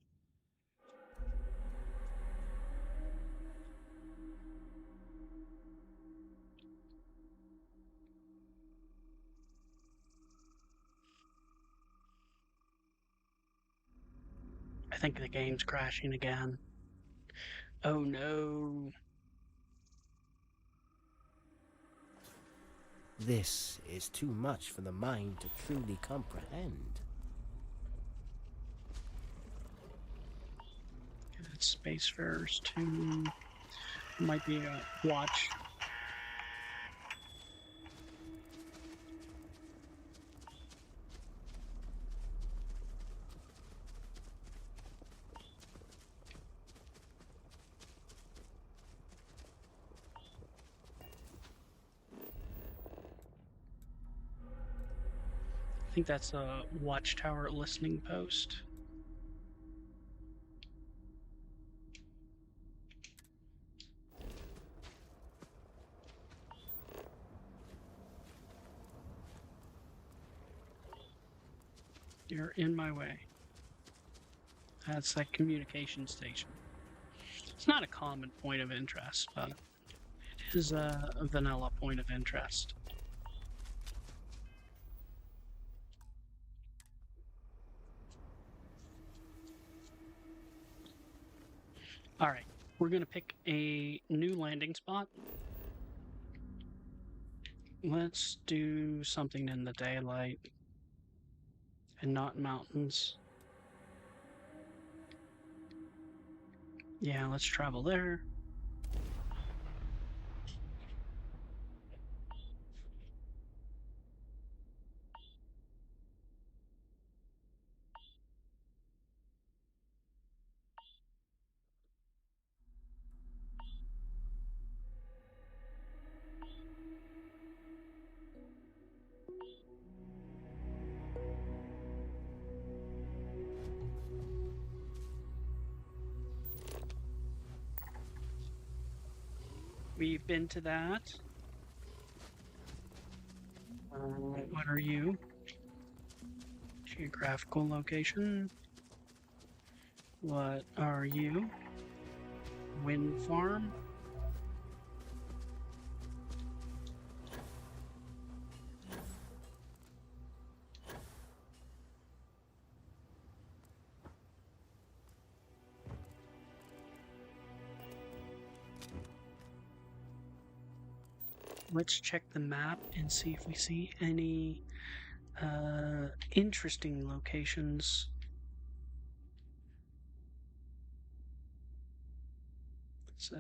I think the game's crashing again. Oh no. This is too much for the mind to truly comprehend. It's Spacefarers 2. Might be a watch. I think that's a watchtower listening post. You're in my way. That's that communication station. It's not a common point of interest, but it is a vanilla point of interest. Alright, we're going to pick a new landing spot. Let's do something in the daylight and not mountains. Yeah, let's travel there. We've been to that. What are you? Geographical location. What are you? Wind farm. Let's check the map and see if we see any interesting locations. It's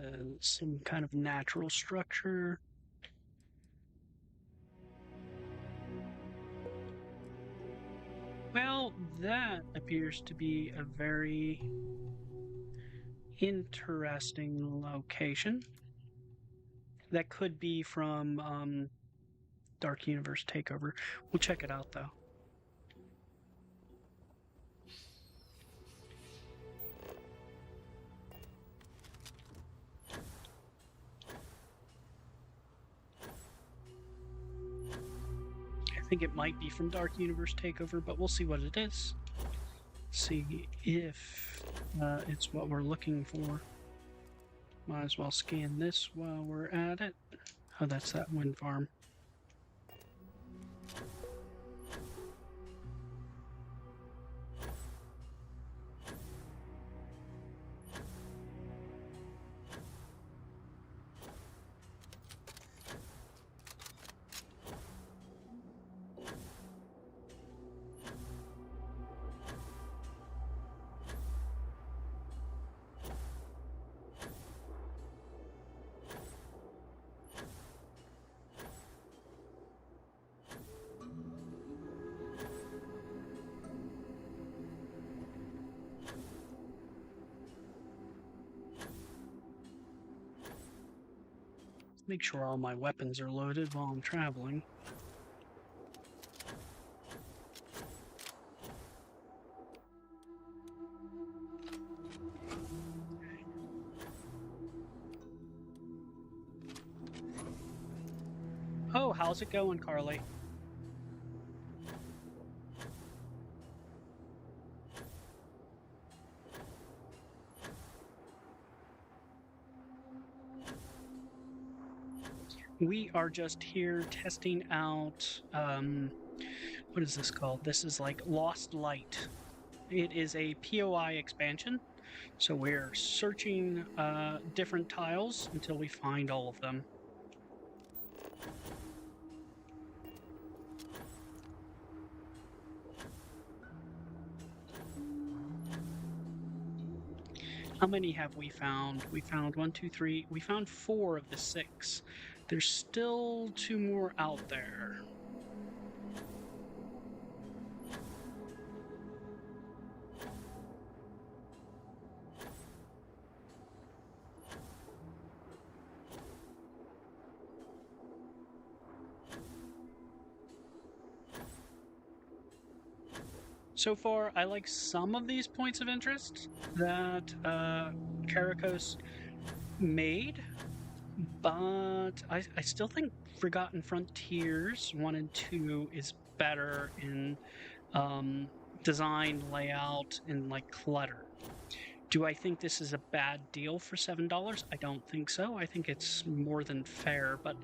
some kind of natural structure. Well, that appears to be a very interesting location. That could be from Dark Universe Takeover. We'll check it out though. I think it might be from Dark Universe Takeover, but we'll see what it is. See if it's what we're looking for. Might as well scan this while we're at it. Oh, that's that wind farm. Make sure all my weapons are loaded while I'm traveling. Oh, how's it going, Carly? We are just here testing out, what is this called? This is like Lost Light. It is a POI expansion, so we're searching different tiles until we find all of them. How many have we found? We found 1, 2, 3. We found 4 of the 6. There's still 2 more out there. So far, I like some of these points of interest that Karakos made, but I still think Forgotten Frontiers 1 and 2 is better in design, layout, and like clutter. Do I think this is a bad deal for $7? I don't think so. I think it's more than fair, but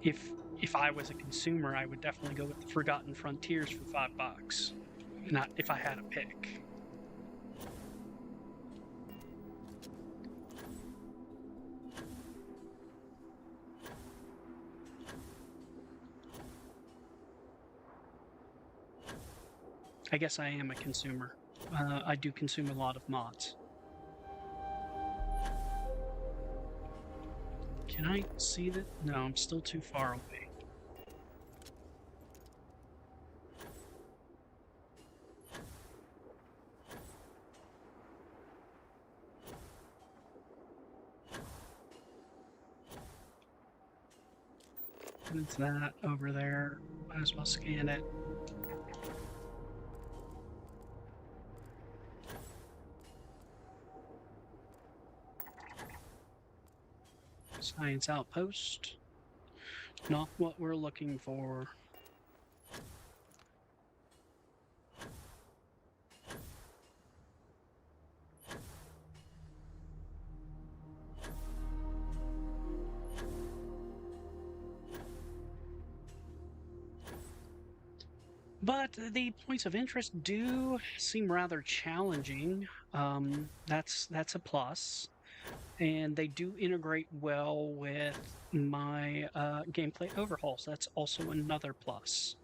if I was a consumer, I would definitely go with the Forgotten Frontiers for $5. Not if I had a pick. I guess I am a consumer. I do consume a lot of mods. Can I see that? No, I'm still too far away. What's that over there? Might as well scan it. Science outpost. Not what we're looking for. But the points of interest do seem rather challenging. That's a plus, and they do integrate well with my gameplay overhauls. That's also another plus.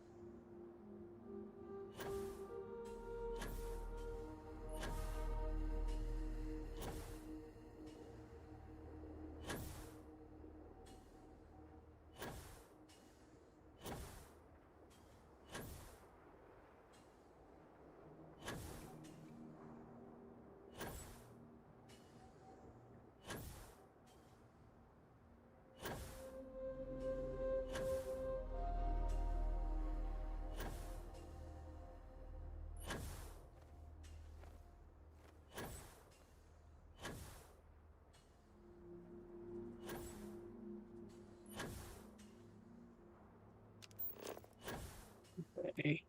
Okay.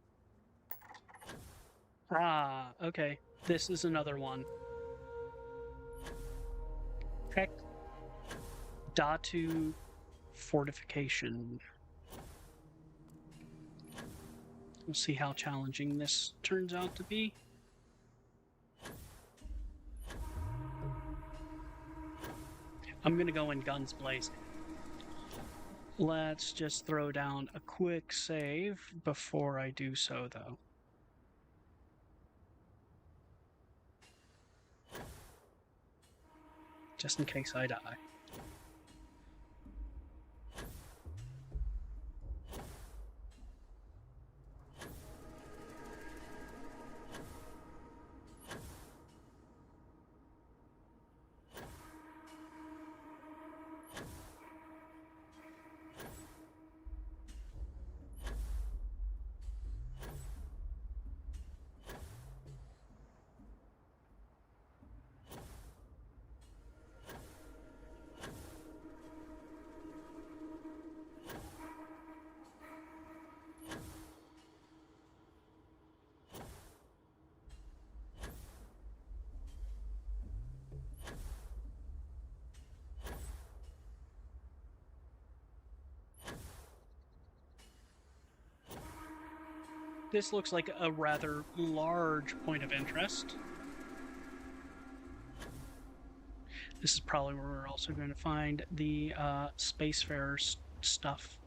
Ah, okay. This is another one. Tech Datu Fortification. We'll see how challenging this turns out to be. I'm gonna go in guns blazing. Let's just throw down a quick save before I do so, though. Just in case I die. This looks like a rather large point of interest. This is probably where we're also going to find the Spacefarer stuff.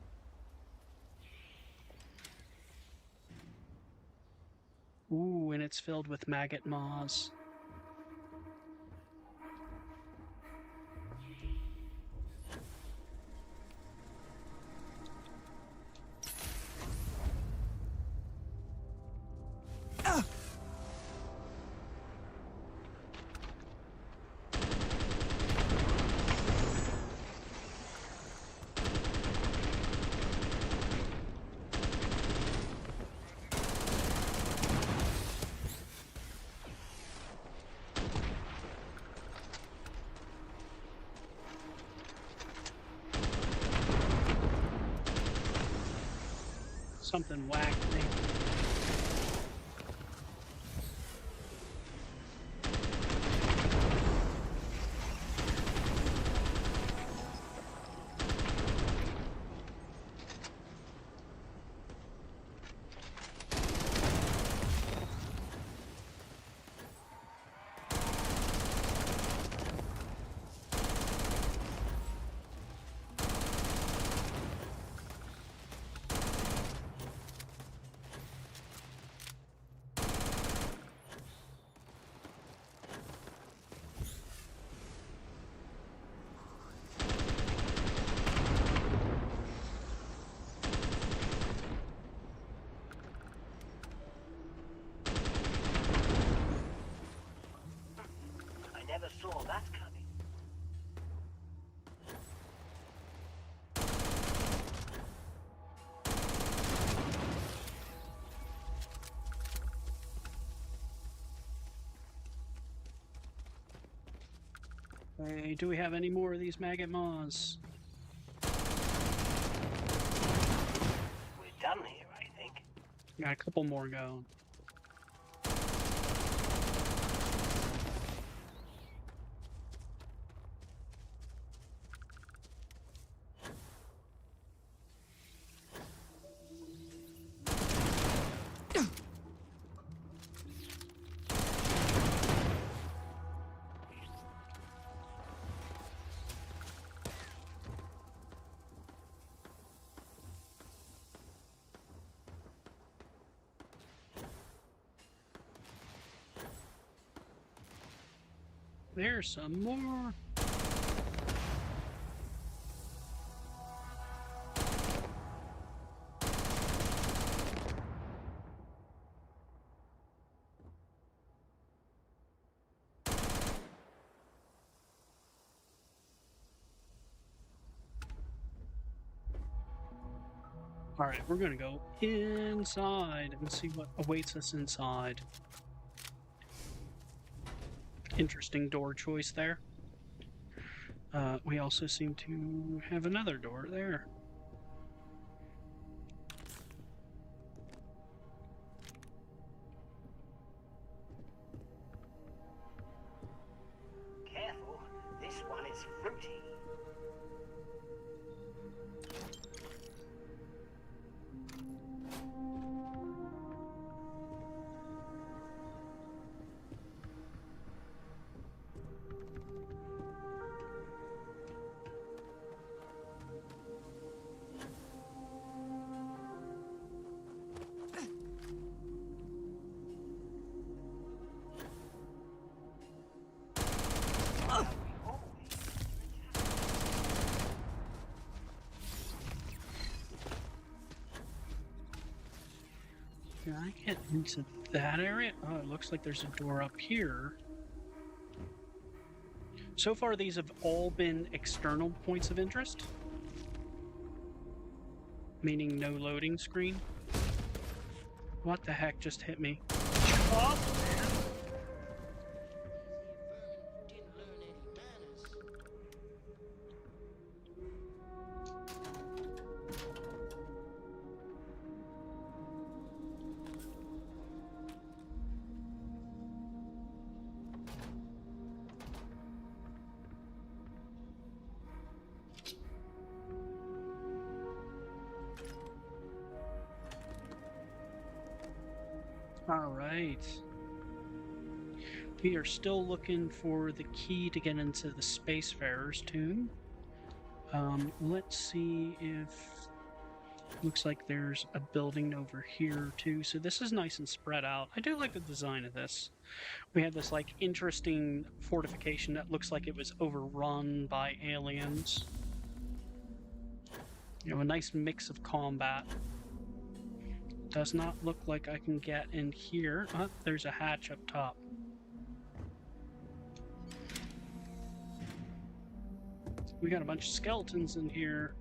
Ooh, and it's filled with maggot maws. Something whacked me. I never saw that coming. Hey, do we have any more of these maggot maws? We're done here, I think. Got a couple more going. There's some more. All right, we're going to go inside and see what awaits us inside. Interesting door choice there. We also seem to have another door there. Careful, this one is fruity. Can I get into that area? Oh, it looks like there's a door up here. So far, these have all been external points of interest, meaning no loading screen. What the heck just hit me? Oh! Didn't learn any manners. All right. We are still looking for the key to get into the Spacefarer's tomb. Let's see if... Looks like there's a building over here too. So this is nice and spread out. I do like the design of this. We have this like interesting fortification that looks like it was overrun by aliens. You know, a nice mix of combat. Does not look like I can get in here. Oh, there's a hatch up top. We got a bunch of skeletons in here.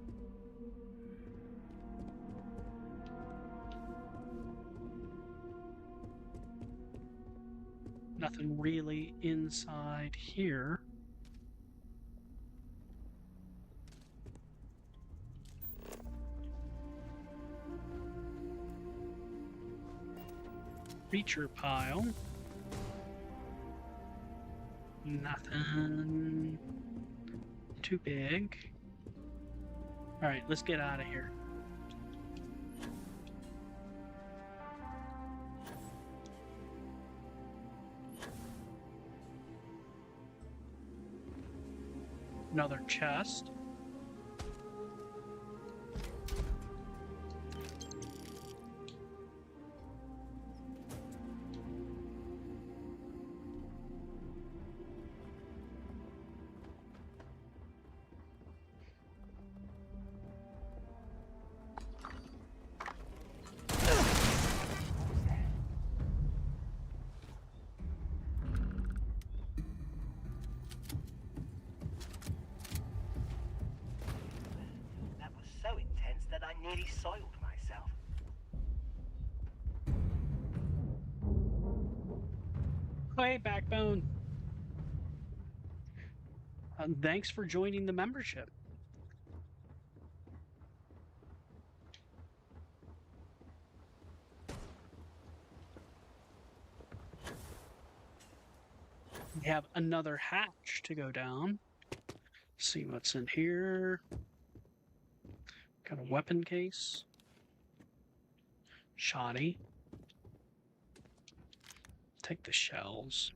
Nothing really inside here. Creature pile. Nothing too big. Alright, let's get out of here. Another chest. That was so intense that I nearly soiled myself. Hey, Backbone. Thanks for joining the membership. We have another hatch to go down. See what's in here. Got a weapon case. Shoddy. Take the shells.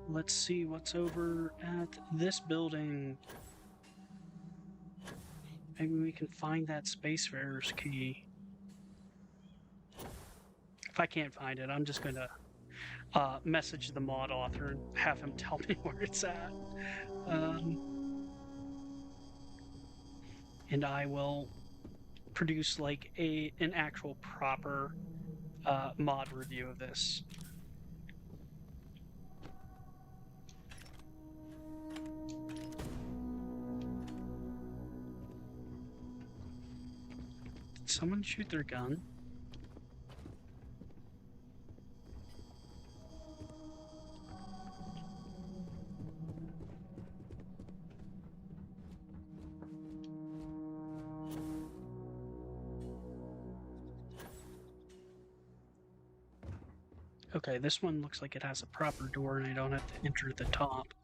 Let's see what's over at this building. Maybe we can find that Spacefarer's key. If I can't find it, I'm just gonna message the mod author and have him tell me where it's at. And I will produce like an actual proper mod review of this. Did someone shoot their gun? Okay, this one looks like it has a proper door and I don't have to enter the top.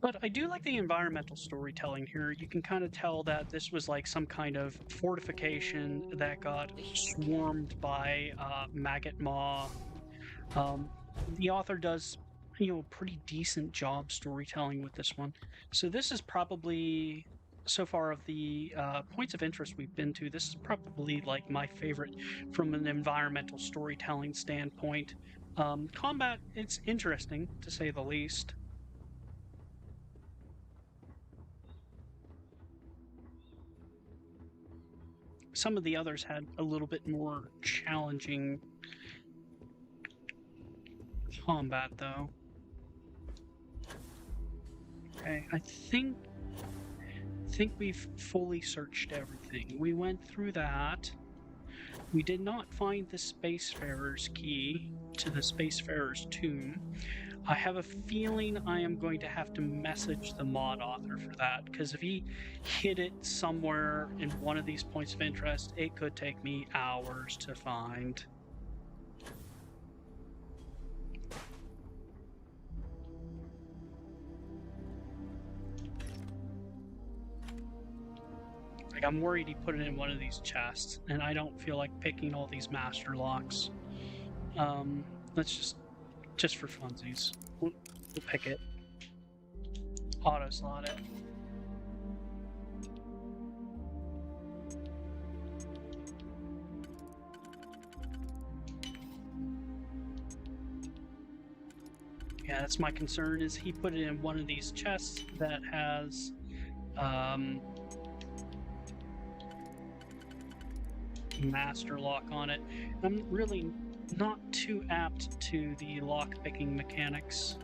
But I do like the environmental storytelling here. You can kind of tell that this was like some kind of fortification that got swarmed by maggot maw. The author does, you know, a pretty decent job storytelling with this one. So this is probably, so far of the points of interest we've been to, this is probably like my favorite from an environmental storytelling standpoint. Combat, it's interesting to say the least. Some of the others had a little bit more challenging combat, though. Okay, I think we've fully searched everything. We went through that. We did not find the Spacefarer's key to the Spacefarer's tomb. I have a feeling I am going to have to message the mod author for that, because if he hid it somewhere in one of these points of interest, it could take me hours to find. Like, I'm worried he put it in one of these chests, and I don't feel like picking all these master locks. Let's just for funsies, we'll pick it. Auto slot it. Yeah, that's my concern, is he put it in one of these chests that has master lock on it. I'm really not too apt to the lock picking mechanics.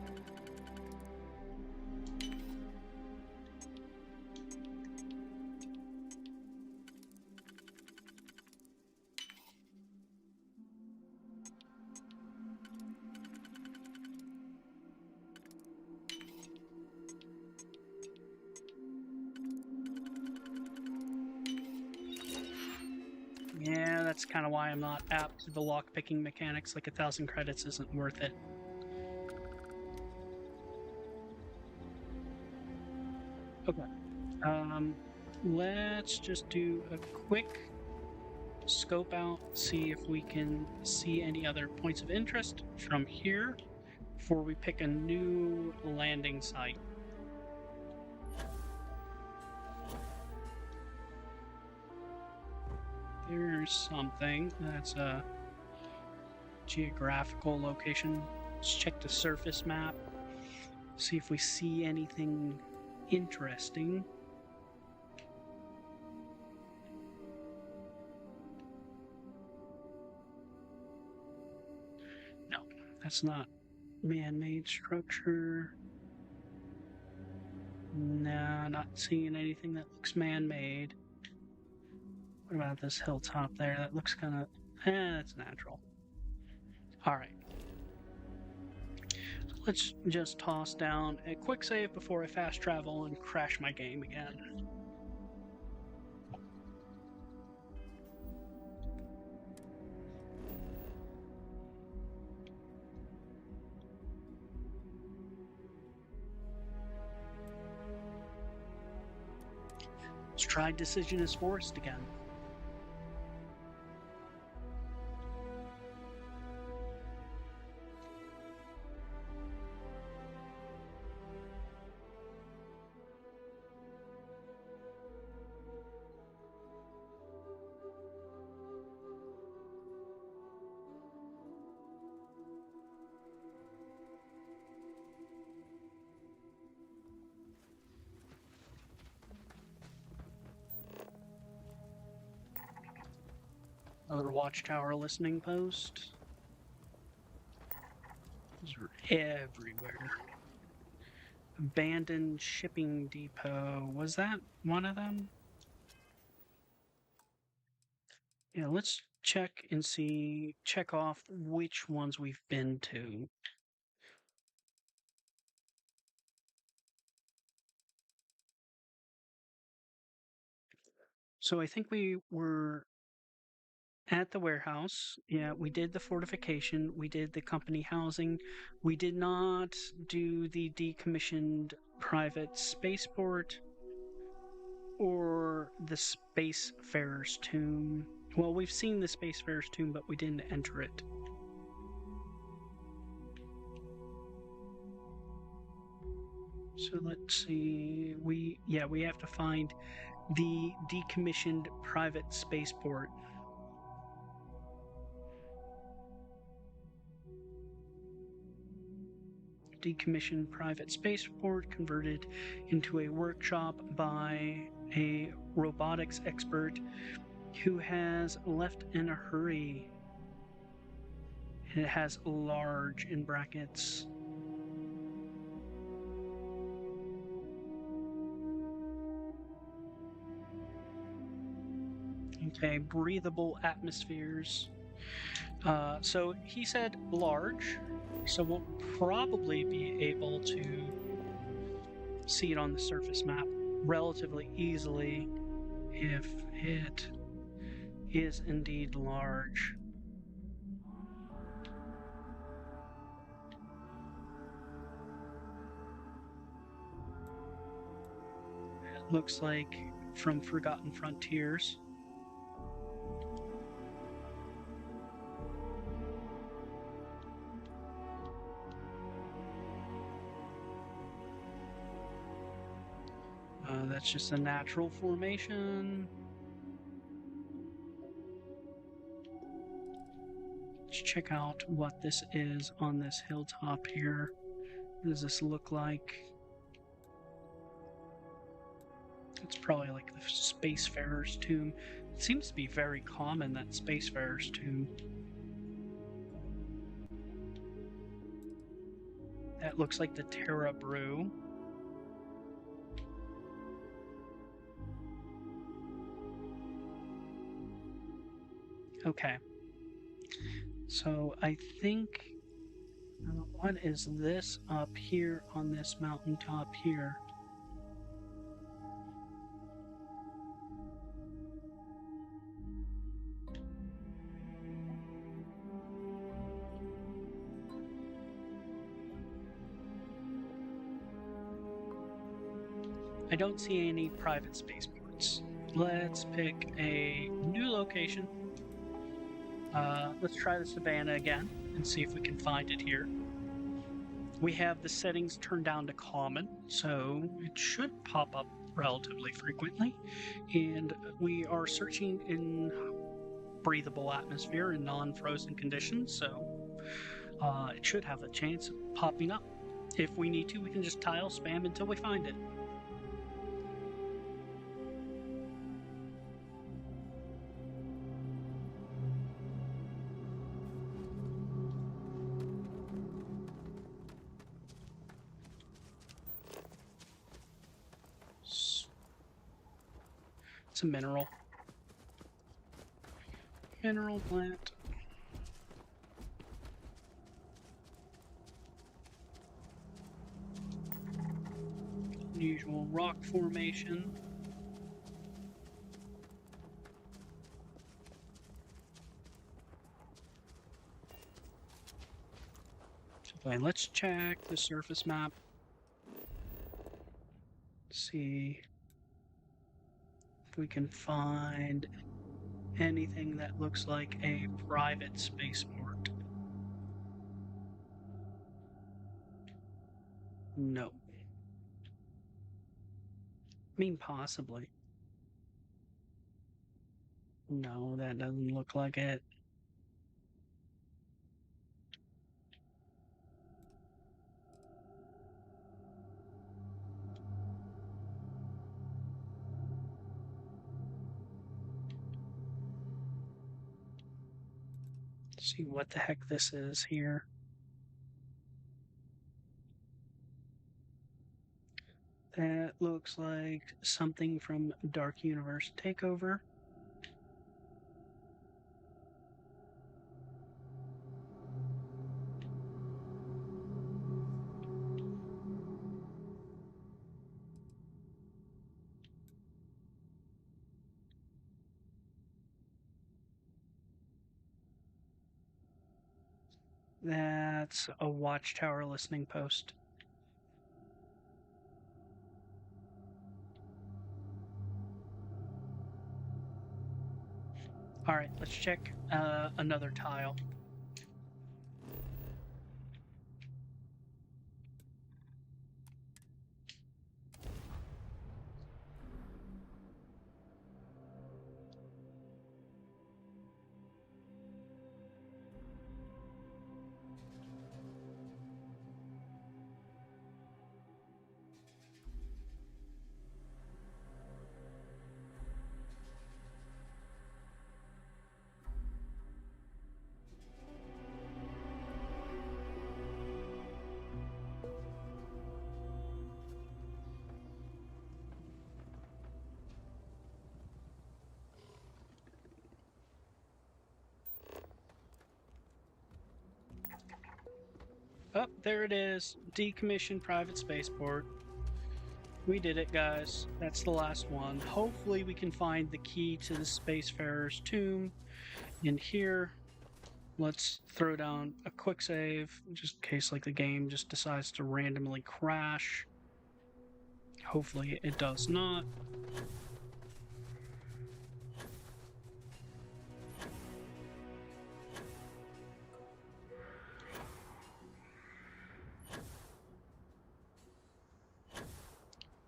Yeah, that's kind of why I'm not apt to the lock-picking mechanics. Like 1,000 credits isn't worth it. Okay. Let's just do a quick scope out, see if we can see any other points of interest from here before we pick a new landing site. There's something that's a geographical location. Let's check the surface map, see if we see anything interesting. No, that's not man-made structure. No, not seeing anything that looks man-made. What about this hilltop there? That looks kind of... that's natural. Alright. So let's just toss down a quick save before I fast travel and crash my game again. Let's try Deciduous Forest again. Another watchtower listening post. These are everywhere. Abandoned shipping depot. Was that one of them? Yeah, let's check and see, check off which ones we've been to. So I think we were at the warehouse. Yeah, we did the fortification. We did the company housing. We did not do the decommissioned private spaceport or the Spacefarer's tomb. Well, we've seen the Spacefarer's tomb, but we didn't enter it. So let's see. We have to find the decommissioned private spaceport. Decommissioned private spaceport converted into a workshop by a robotics expert who has left in a hurry. And it has large in brackets. Okay, breathable atmospheres. So he said large, so we'll probably be able to see it on the surface map relatively easily if it is indeed large. It looks like from Forgotten Frontiers. That's just a natural formation. Let's check out what this is on this hilltop here. What does this look like? It's probably like the Spacefarer's Tomb. It seems to be very common, that Spacefarer's Tomb. That looks like the Terra Brew. Okay. So I think, what is this up here on this mountaintop here? I don't see any private spaceports. Let's pick a new location. Let's try the Savannah again and see if we can find it here. We have the settings turned down to common, so it should pop up relatively frequently. And we are searching in breathable atmosphere in non-frozen conditions, so it should have a chance of popping up. If we need to, we can just tile spam until we find it. It's a mineral. Mineral plant. Unusual rock formation. Okay, let's check the surface map. See if we can find anything that looks like a private spaceport. No. I mean, possibly. No, that doesn't look like it. Let's see what the heck this is here. That looks like something from Dark Universe Takeover. That's a watchtower listening post. All right, let's check another tile. Oh, there it is. Decommissioned private spaceport. We did it, guys. That's the last one. Hopefully we can find the key to the Spacefarer's tomb in here. Let's throw down a quick save, just in case like the game just decides to randomly crash. Hopefully it does not.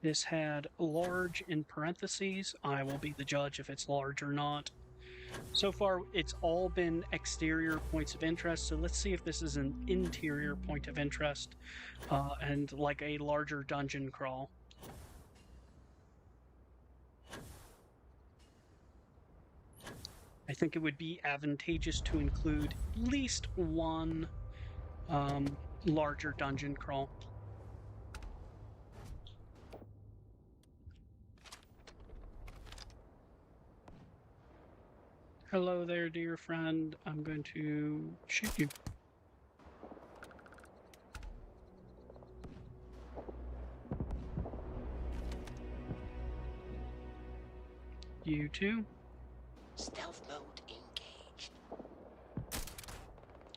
This had large in parentheses. I will be the judge if it's large or not. So far, it's all been exterior points of interest, so let's see if this is an interior point of interest and like a larger dungeon crawl. I think it would be advantageous to include at least one larger dungeon crawl. Hello there, dear friend. I'm going to shoot you. You too. Stealth mode engaged.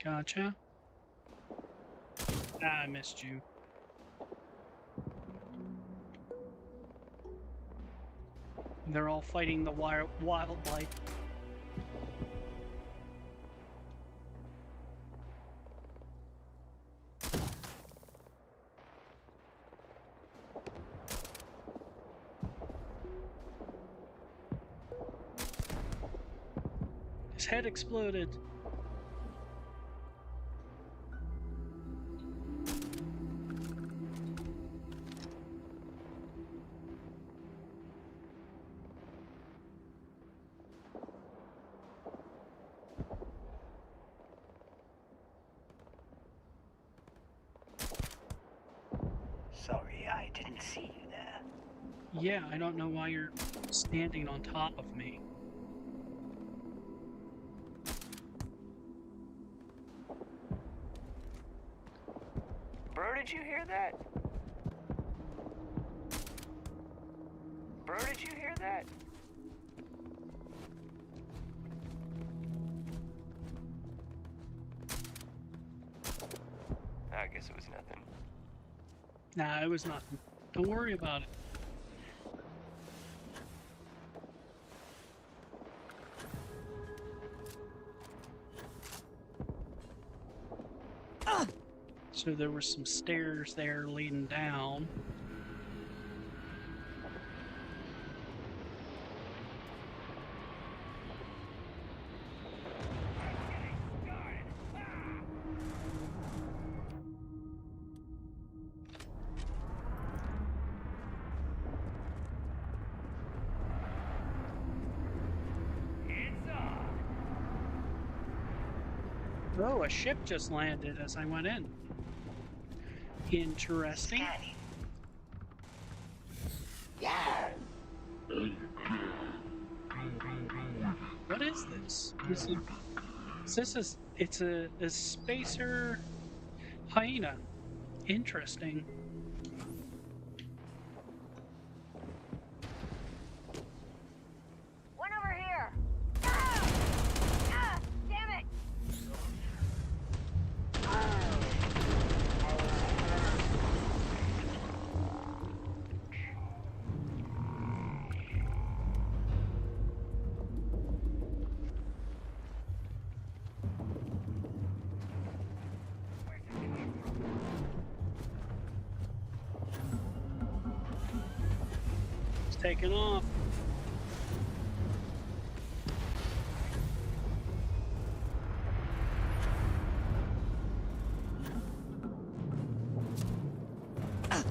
Gotcha. I missed you. They're all fighting the wildlife. His head exploded. Sorry, I didn't see you there. Yeah, I don't know why you're standing on top of me. Bro, did you hear that? Bro, did you hear that? I guess it was nothing. Nah, it was nothing. Don't worry about it. So there were some stairs there leading down. Oh, a ship just landed as I went in. Interesting. Scanning. What is this? It's a spacer hyena. Interesting. One over here. Ah! Ah! Damn it! It's taking off. I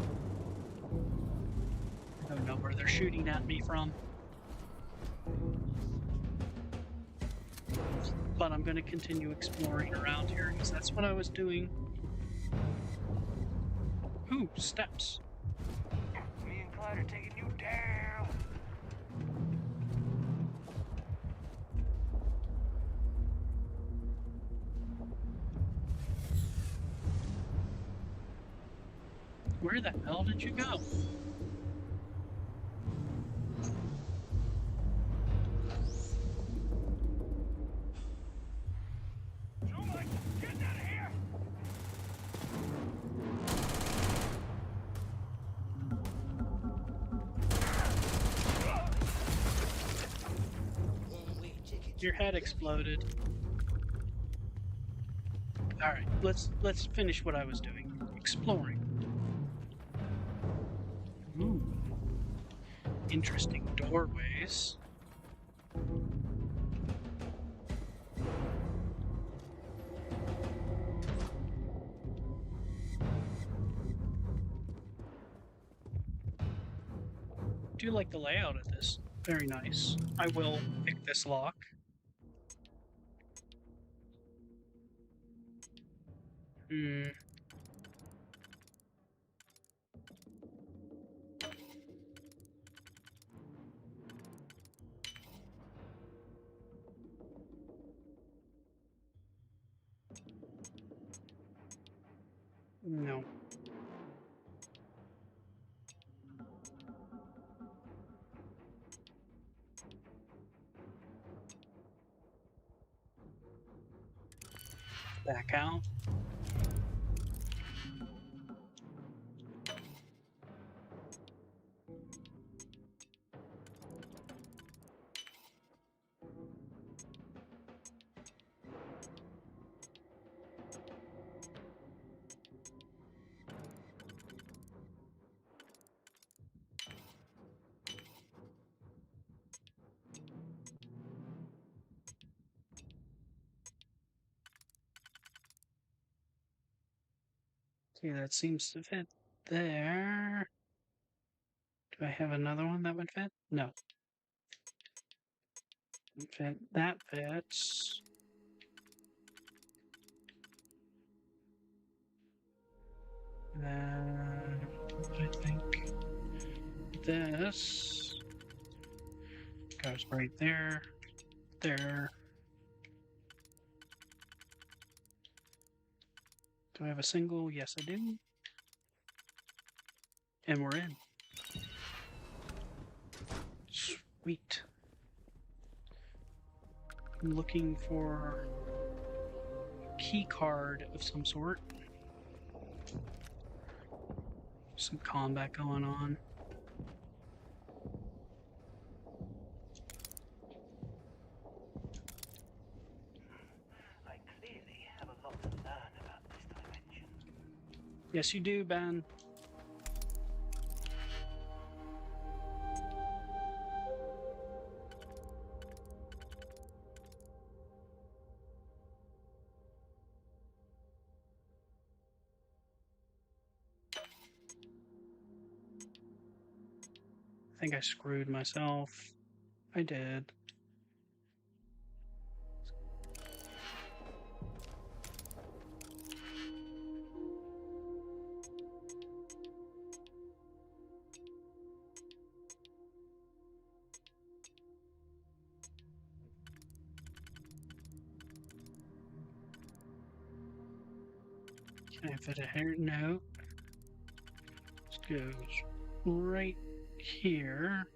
don't know where they're shooting at me from. But I'm going to continue exploring around here because that's what I was doing. Ooh, steps. Me and Clyde are taking you down. Where the hell did you go? Your head exploded. Alright, let's finish what I was doing. Exploring. Ooh. Interesting doorways. Do like the layout of this. Very nice. I will pick this lock. Hmm. No. Back out. Okay, that seems to fit there. Do I have another one that would fit? No. Fit. That fits. Then I think this goes right there. There. Do I have a single? Yes, I do. And we're in. Sweet. I'm looking for a key card of some sort. Some combat going on. I clearly have a lot to learn about this dimension. Yes, you do, Ben. I think I screwed myself. I did. Can I fit it here? No. This goes right here.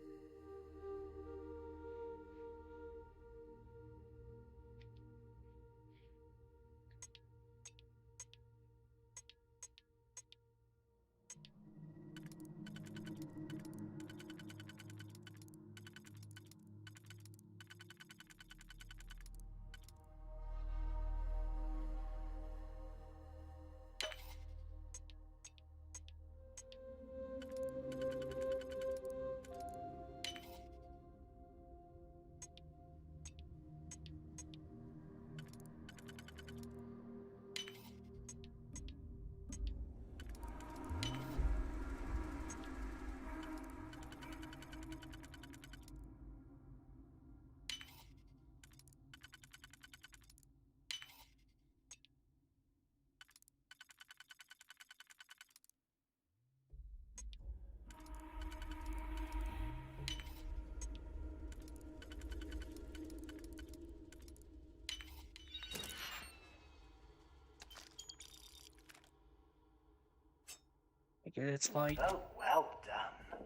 It's like, Oh, well done.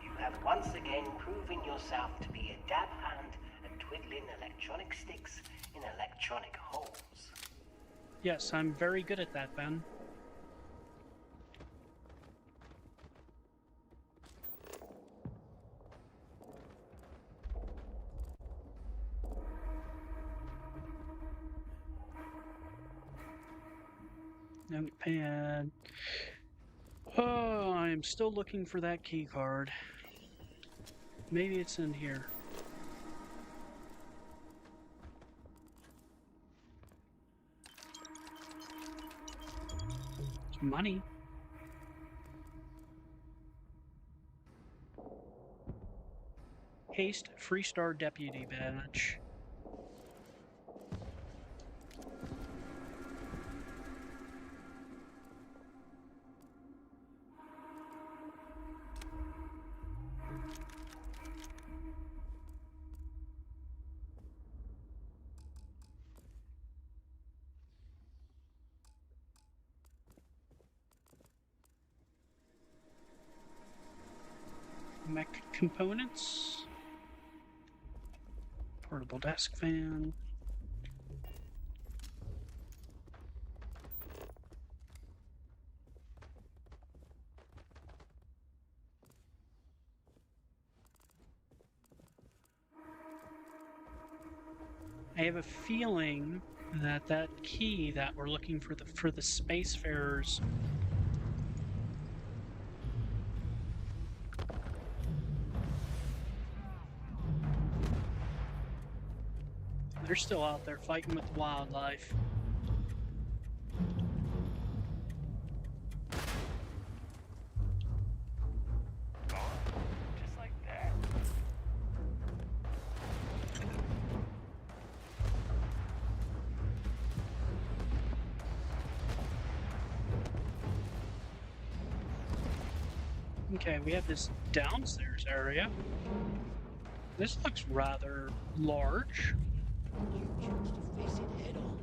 You have once again proven yourself to be a dab hand at twiddling electronic sticks in electronic holes. yes, I'm very good at that, Ben. Notepad. Oh, I'm still looking for that key card. Maybe it's in here. It's money. Haste Freestar Deputy Badge. Mech components. Portable desk fan. I have a feeling that that key that we're looking for the spacefarers they're still out there fighting with wildlife. Just like that. Okay, we have this downstairs area. This looks rather large. You choose to face it head on.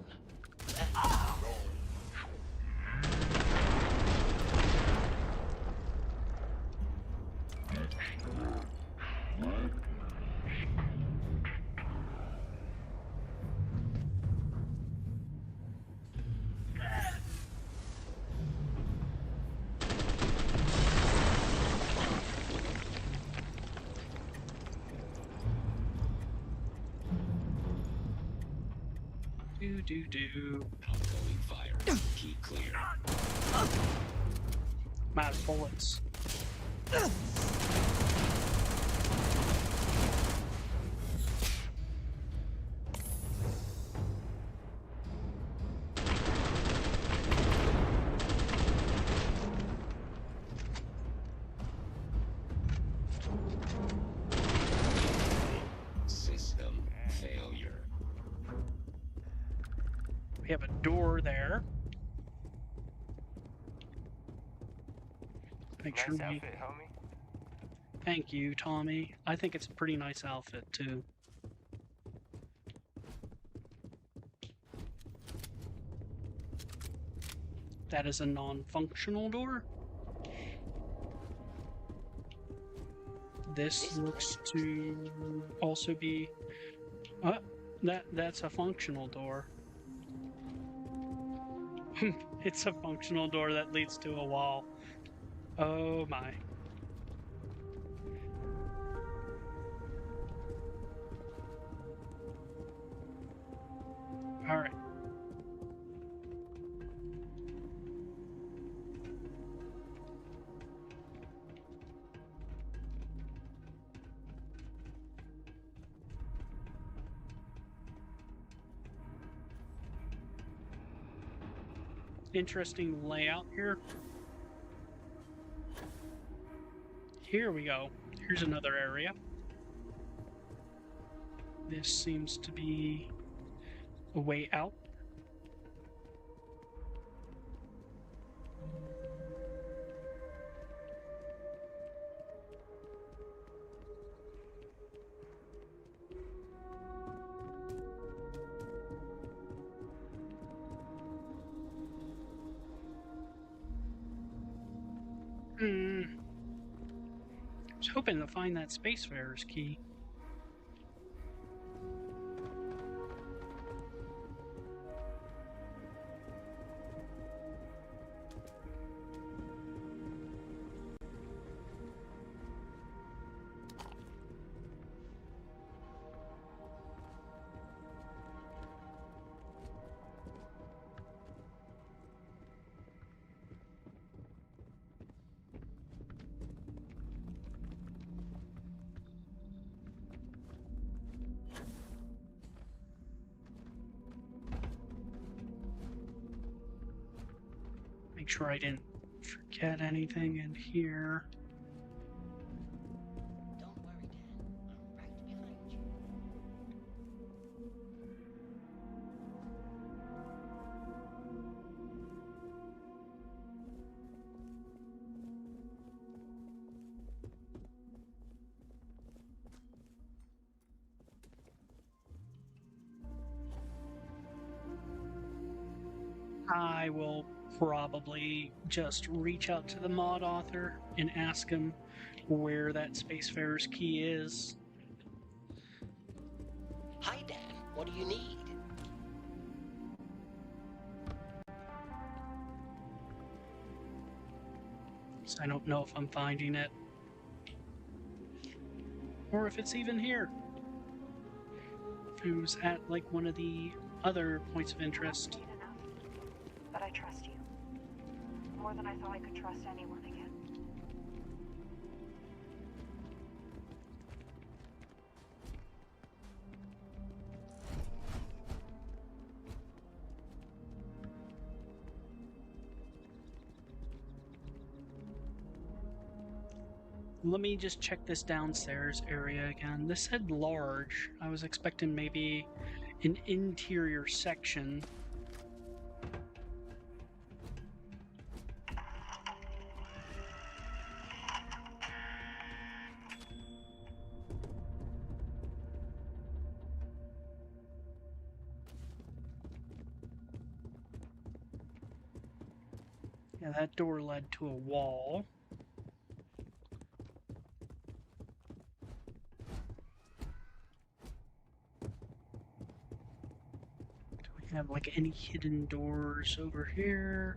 Do. Outgoing fire. Key clear. I'm out of bullets. System failure. We have a door there. Make Nice sure we... outfit, homie. Thank you, Tommy. I think it's a pretty nice outfit, too. That is a non-functional door. This looks to also be... that's a functional door. It's a functional door that leads to a wall. Oh my. All right. Interesting layout here. Here we go. Here's another area. This seems to be a way out. I was hoping to find that Spacefarer's key. Make sure I didn't forget anything in here. Don't worry, Dan. I'm right behind you. I will probably just reach out to the mod author and ask him where that Spacefarer's key is. Hi, Dan. What do you need? So I don't know if I'm finding it. Or if it's even here. If it was at like one of the other points of interest. Need enough, but I trust you. More than I thought I could trust anyone again. Let me just check this downstairs area again. This said large. I was expecting maybe an interior section. Yeah, that door led to a wall. Do we have like any hidden doors over here?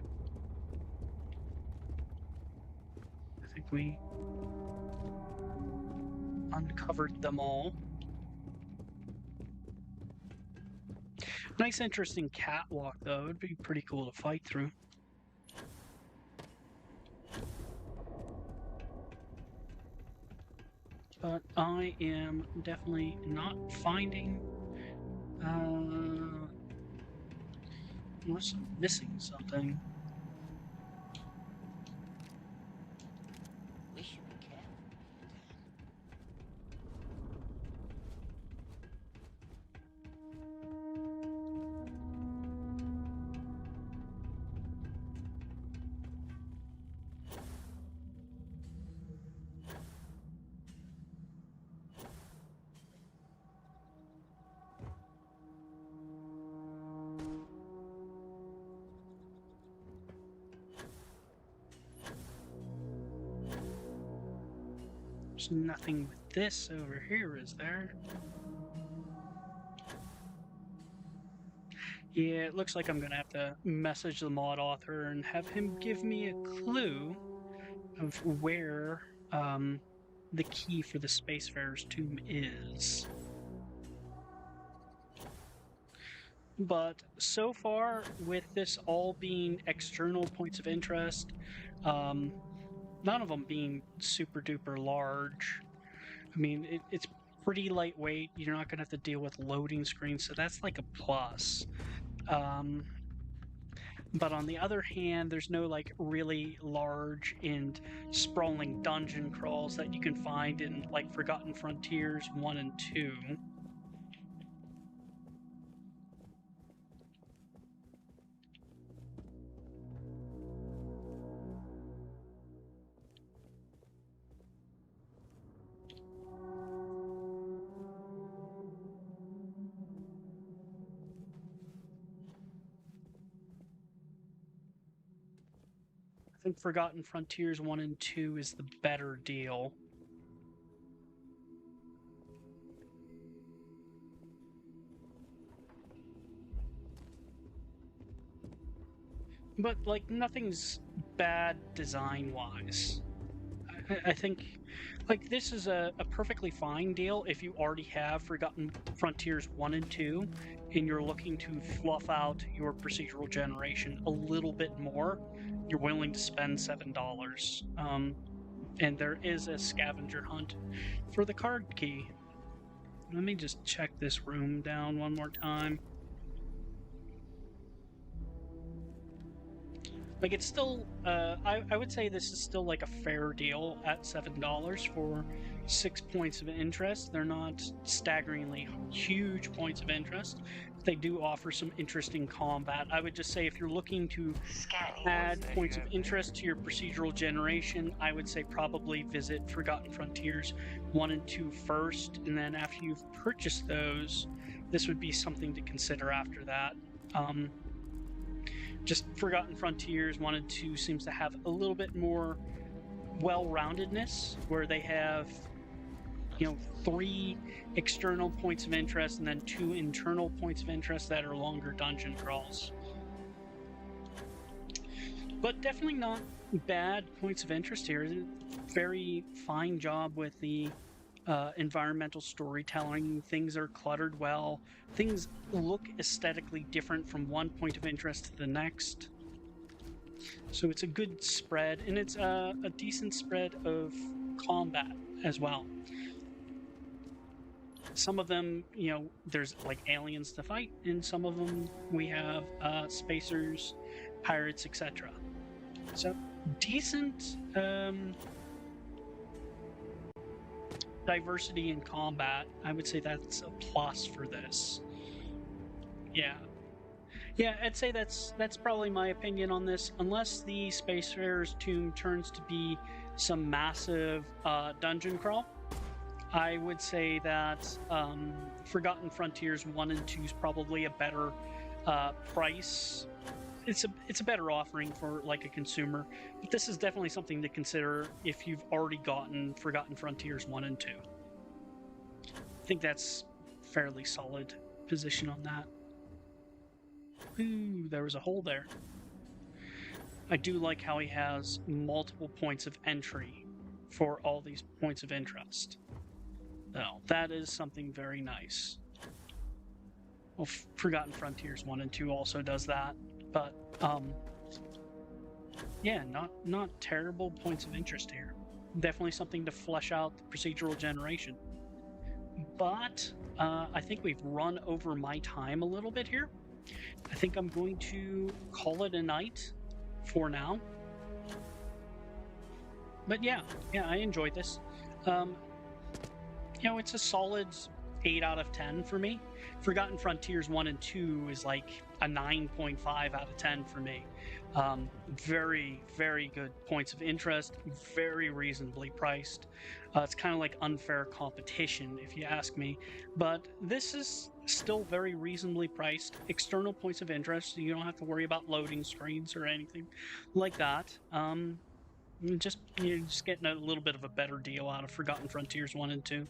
I think we uncovered them all. Nice, interesting catwalk, though. It'd be pretty cool to fight through. But I am definitely not finding. Unless I'm missing something. We should be careful, Dan. There's nothing with this over here, is there? Yeah, it looks like I'm gonna have to message the mod author and have him give me a clue of where the key for the Spacefarer's tomb is. But so far, with this all being external points of interest, none of them being super duper large. I mean, it's pretty lightweight. You're not going to have to deal with loading screens, so that's like a plus. But on the other hand, there's no like really large and sprawling dungeon crawls that you can find in like Forgotten Frontiers 1 and 2. think Forgotten Frontiers 1 and 2 is the better deal. But, like, nothing's bad design-wise. I think, like, this is a perfectly fine deal if you already have Forgotten Frontiers 1 and 2, and you're looking to fluff out your procedural generation a little bit more. You're willing to spend $7. And there is a scavenger hunt for the card key. Let me just check this room down one more time. Like, it's still, I would say this is still like a fair deal at $7 for 6 points of interest. They're not staggeringly huge points of interest. They do offer some interesting combat. I would just say if you're looking to add points of interest to your procedural generation, I would say probably visit Forgotten Frontiers 1 and 2 first, and then after you've purchased those, this would be something to consider after that. Just Forgotten Frontiers 1 and 2 seems to have a little bit more well-roundedness, where they have, 3 external points of interest and then 2 internal points of interest that are longer dungeon crawls. But definitely not bad points of interest here. Very fine job with the environmental storytelling. Things are cluttered well. Things look aesthetically different from one point of interest to the next. So it's a good spread, and it's a decent spread of combat as well. Some of them, there's like aliens to fight, and some of them we have spacers, pirates, etc. So decent diversity in combat. I would say that's a plus for this. Yeah, I'd say that's probably my opinion on this. Unless the Spacefarer's Tomb turns to be some massive dungeon crawl, I would say that Forgotten Frontiers 1 and 2 is probably a better price. It's a better offering for like a consumer, but this is definitely something to consider if you've already gotten Forgotten Frontiers 1 and 2. I think that's fairly solid position on that. Ooh, there was a hole there. I do like how he has multiple points of entry for all these points of interest. No, that is something very nice. Well, Forgotten Frontiers 1 and 2 also does that, but yeah, not terrible points of interest here. Definitely something to flesh out the procedural generation. But I think we've run over my time a little bit here. I think I'm going to call it a night for now. But yeah, I enjoyed this. It's a solid 8 out of 10 for me. Forgotten Frontiers 1 and 2 is like a 9.5 out of 10 for me. Very, very good points of interest, very reasonably priced. It's kind of like unfair competition, if you ask me. But this is still very reasonably priced. External points of interest, so you don't have to worry about loading screens or anything like that. You're just getting a little bit of a better deal out of Forgotten Frontiers 1 and 2.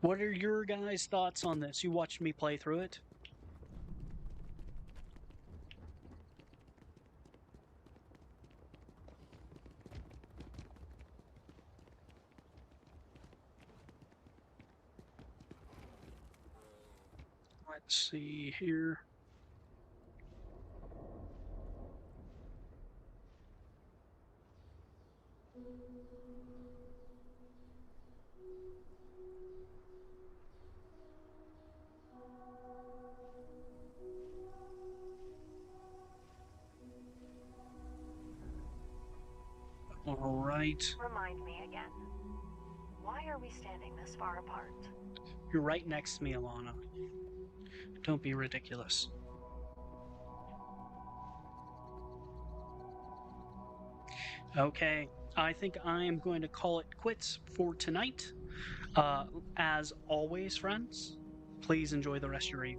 What are your guys' thoughts on this? You watched me play through it. Let's see here. All right. Remind me again. Why are we standing this far apart? You're right next to me, Alana. Don't be ridiculous. Okay, I think I am going to call it quits for tonight. As always, friends, please enjoy the rest of your evening.